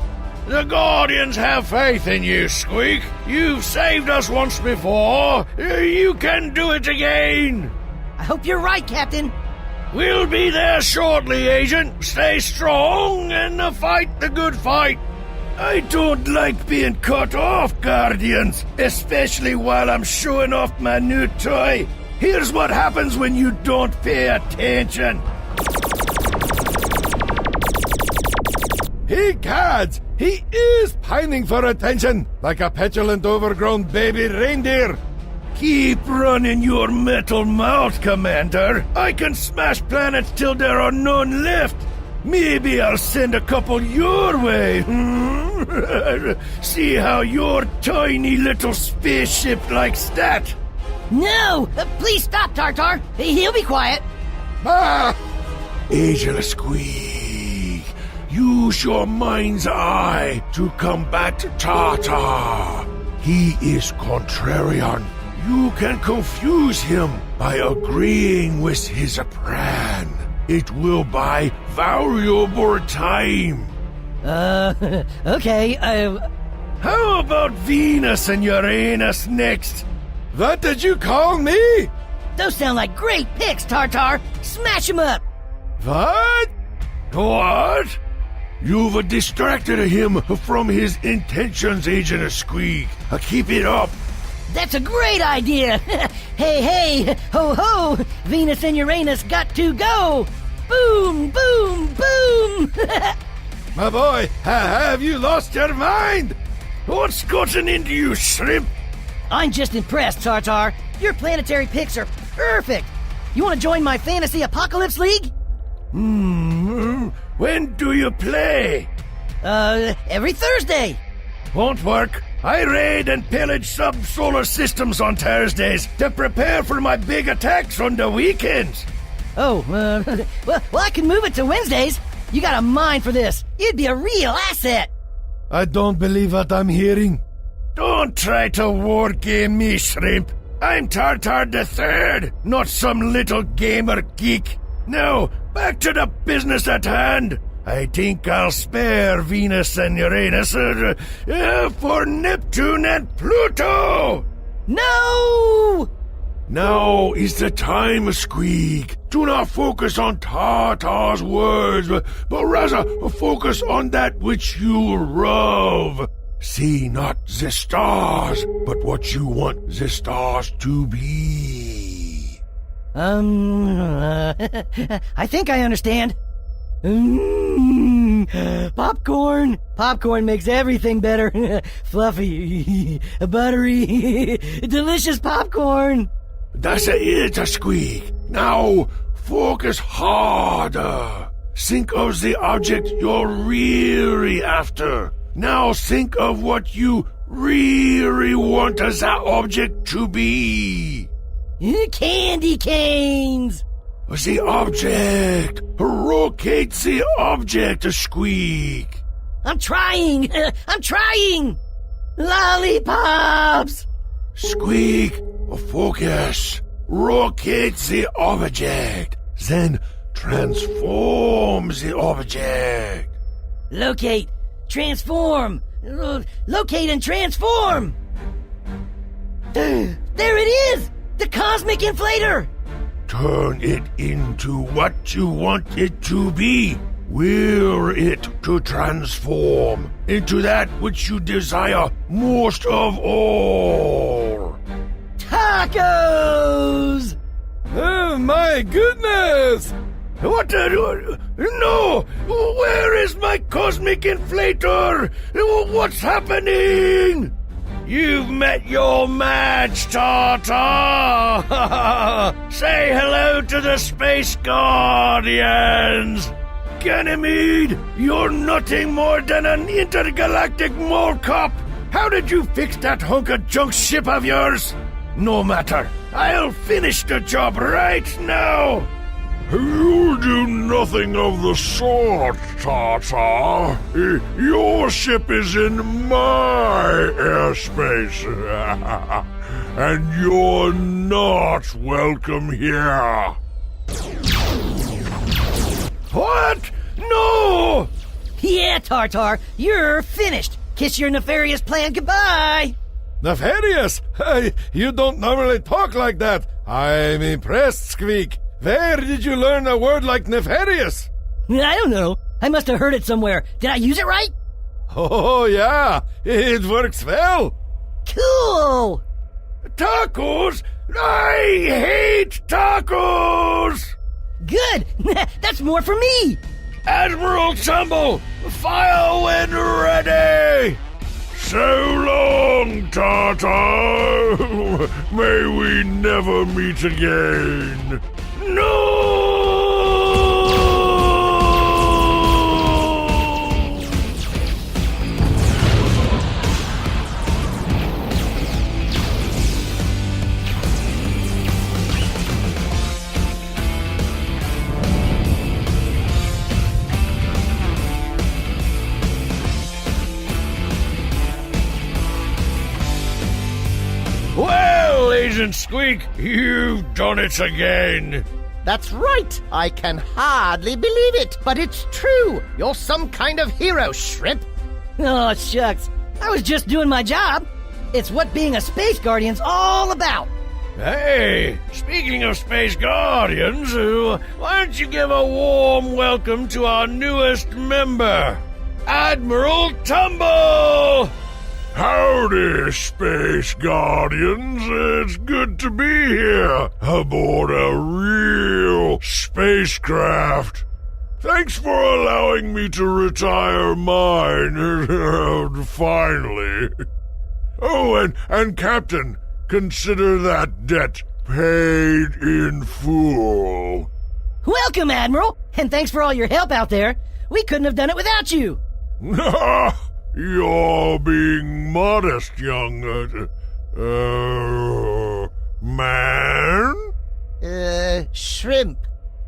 The Guardians have faith in you, Squeak. You've saved us once before. You can do it again. I hope you're right, Captain. We'll be there shortly, Agent. Stay strong and fight the good fight. I don't like being cut off, Guardians, especially while I'm showing off my new toy. Here's what happens when you don't pay attention. He cads! He is pining for attention, like a petulant, overgrown baby reindeer. Keep running your metal mouth, Commander. I can smash planets till there are none left. Maybe I'll send a couple your way. See how your tiny little spaceship likes that. No! Please stop, Tartar! He'll be quiet. Ah! Angel Squeak, use your mind's eye to combat Tartar. He is contrarian. You can confuse him by agreeing with his plan. It will buy valuable time. Okay, How about Venus and Uranus next? What did you call me? those sound like great picks, Tartar! Smash him up! What? What? You've distracted him from his intentions, Agent Squeak. Keep it up. That's a great idea! Hey, ho ho! Venus and Uranus got to go! Boom, boom, boom! My boy, have you lost your mind? What's gotten into you, shrimp? I'm just impressed, Tartar. Your planetary picks are perfect. You want to join my Fantasy Apocalypse League? When do you play? Every Thursday. Won't work. I raid and pillage sub-solar systems on Thursdays to prepare for my big attacks on the weekends. Oh, well, I can move it to Wednesdays. You got a mind for this. You'd be a real asset. I don't believe what I'm hearing. Don't try to war game me, shrimp. I'm Tartar the Third, not some little gamer geek. Now, back to the business at hand. I think I'll spare Venus and Uranus for Neptune and Pluto. No! Now is the time, Squeak. Do not focus on Tartar's words, but rather focus on that which you love. See not the stars, but what you want the stars to be. I think I understand. Popcorn! Popcorn makes everything better. Fluffy, buttery, delicious popcorn. That's it, Squeak. Now, focus harder. Think of the object you're really after. Now think of what you really want that object to be. Candy canes! The object. Locate the object, Squeak. I'm trying! I'm trying! Lollipops! Squeak, focus. Locate the object. Then transform the object. Locate, transform, locate and transform! There it is! The cosmic inflator! Turn it into what you want it to be. Will it to transform into that which you desire most of all. Tacos! Oh my goodness! What the... No! Where is my cosmic inflator? What's happening? You've met your match, Tartar! Say hello to the Space Guardians! Ganymede, you're nothing more than an intergalactic mole cop! How did you fix that hunk of junk ship of yours? No matter, I'll finish the job right now! You'll do nothing of the sort, Tartar. Your ship is in my airspace. And you're not welcome here. What? No! Yeah, Tartar, you're finished. Kiss your nefarious plan goodbye. Nefarious? You don't normally talk like that. I'm impressed, Squeak. Where did you learn a word like nefarious? I don't know. I must have heard it somewhere. Did I use it right? Oh, yeah. It works well. Cool! Tacos? I hate tacos! Good! That's more for me! Admiral Tumble, fire when ready! So long, Tartar. May we never meet again. No! Well, Agent Squeak, you've done it again. That's right. I can hardly believe it, but it's true. You're some kind of hero, Shrimp. Oh, shucks. I was just doing my job. It's what being a Space Guardian's all about. Hey, speaking of Space Guardians, why don't you give a warm welcome to our newest member, Admiral Tumble! Howdy, Space Guardians. It's good to be here aboard a real spacecraft. Thanks for allowing me to retire mine, finally. Oh, and Captain, consider that debt paid in full. Welcome, Admiral, and thanks for all your help out there. We couldn't have done it without you. You're being modest, young, man? Shrimp.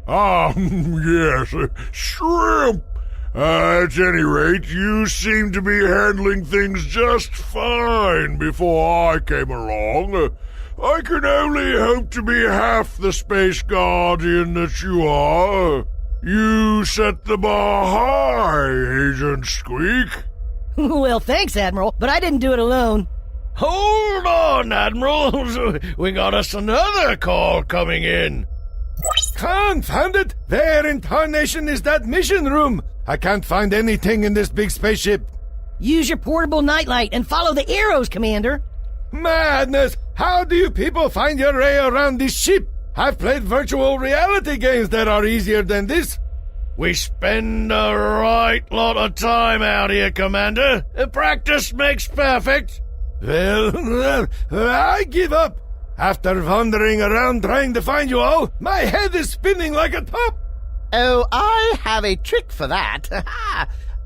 Ah, yes, Shrimp. At any rate, you seem to be handling things just fine before I came along. I can only hope to be half the Space Guardian that you are. You set the bar high, Agent Squeak. Well, thanks, Admiral, but I didn't do it alone. Hold on, Admiral. We got us another call coming in. Confound it! Where in tarnation is that mission room? I can't find anything in this big spaceship. Use your portable nightlight and follow the arrows, Commander. Madness! How do you people find your way around this ship? I've played virtual reality games that are easier than this. We spend a right lot of time out here, Commander. Practice makes perfect. Well, I give up. After wandering around trying to find you all, my head is spinning like a top. Oh, I have a trick for that.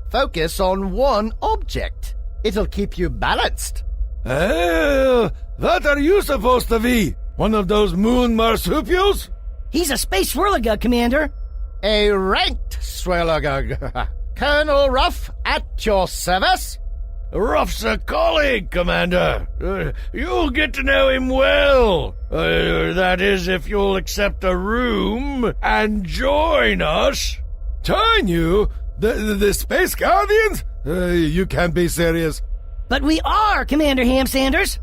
Focus on one object. It'll keep you balanced. Oh, what are you supposed to be? One of those moon marsupials? He's a space swirligug, Commander. A ranked swirligug. Colonel Ruff, at your service. Ruff's a colleague, Commander. You'll get to know him well. That is, if you'll accept a room and join us. Join you? The Space Guardians? You can't be serious. But we are, Commander Ham Sanders.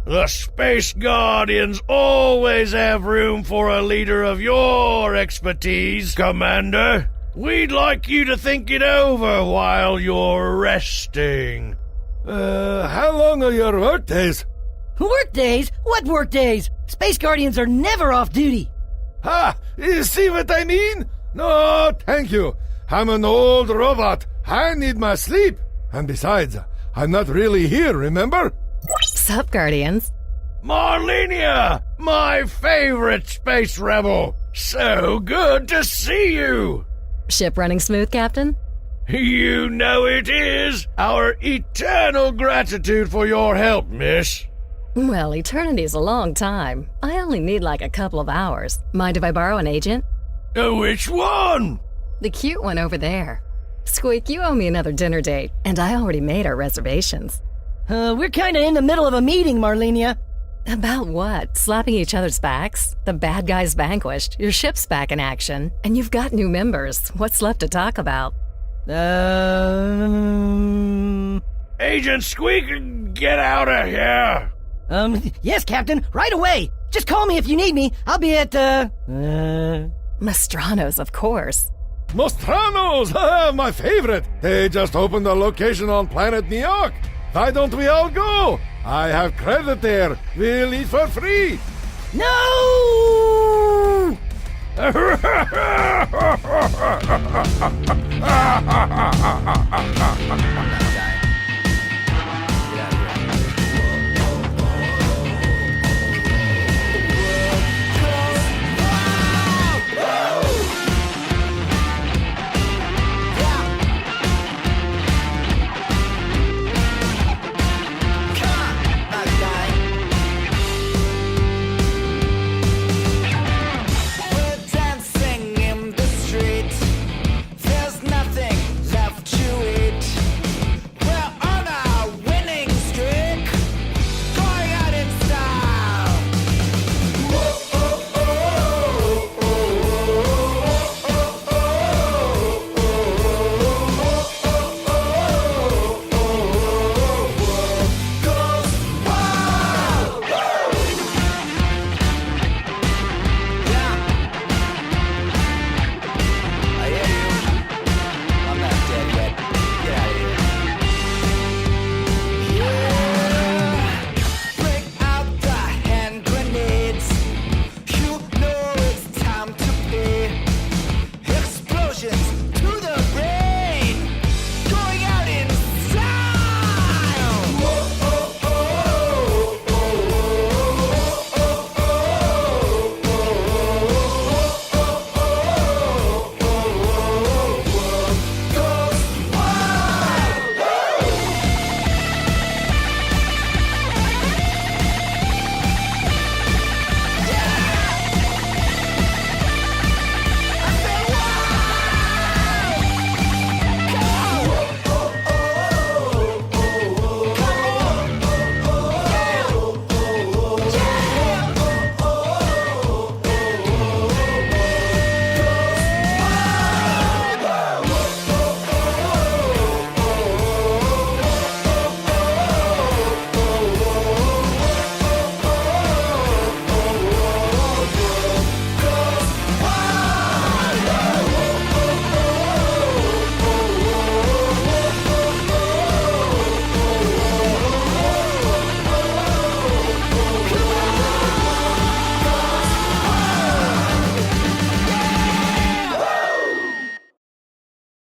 The Space Guardians always have room for a leader of your expertise, Commander. We'd like you to think it over while you're resting. How long are your work days? Work days? What work days? Space Guardians are never off duty. Ha! You see what I mean? No, thank you. I'm an old robot. I need my sleep. And besides, I'm not really here, remember? Sup, Guardians? Marlenia, my favorite space rebel. So good to see you. Ship running smooth, Captain? You know it is. Our eternal gratitude for your help, miss. Well, eternity's a long time. I only need like a couple of hours. Mind if I borrow an agent? Which one? The cute one over there. Squeak, you owe me another dinner date, and I already made our reservations. We're kinda in the middle of a meeting, Marlenia. About what? Slapping each other's backs? The bad guys vanquished, your ship's back in action, and you've got new members. What's left to talk about? Agent Squeak, get out of here. Yes, Captain, right away. Just call me if you need me. I'll be at, Mastranos, of course. Mostranos! My favorite! They just opened a location on planet New York. Why don't we all go? I have credit there. We'll eat for free. No!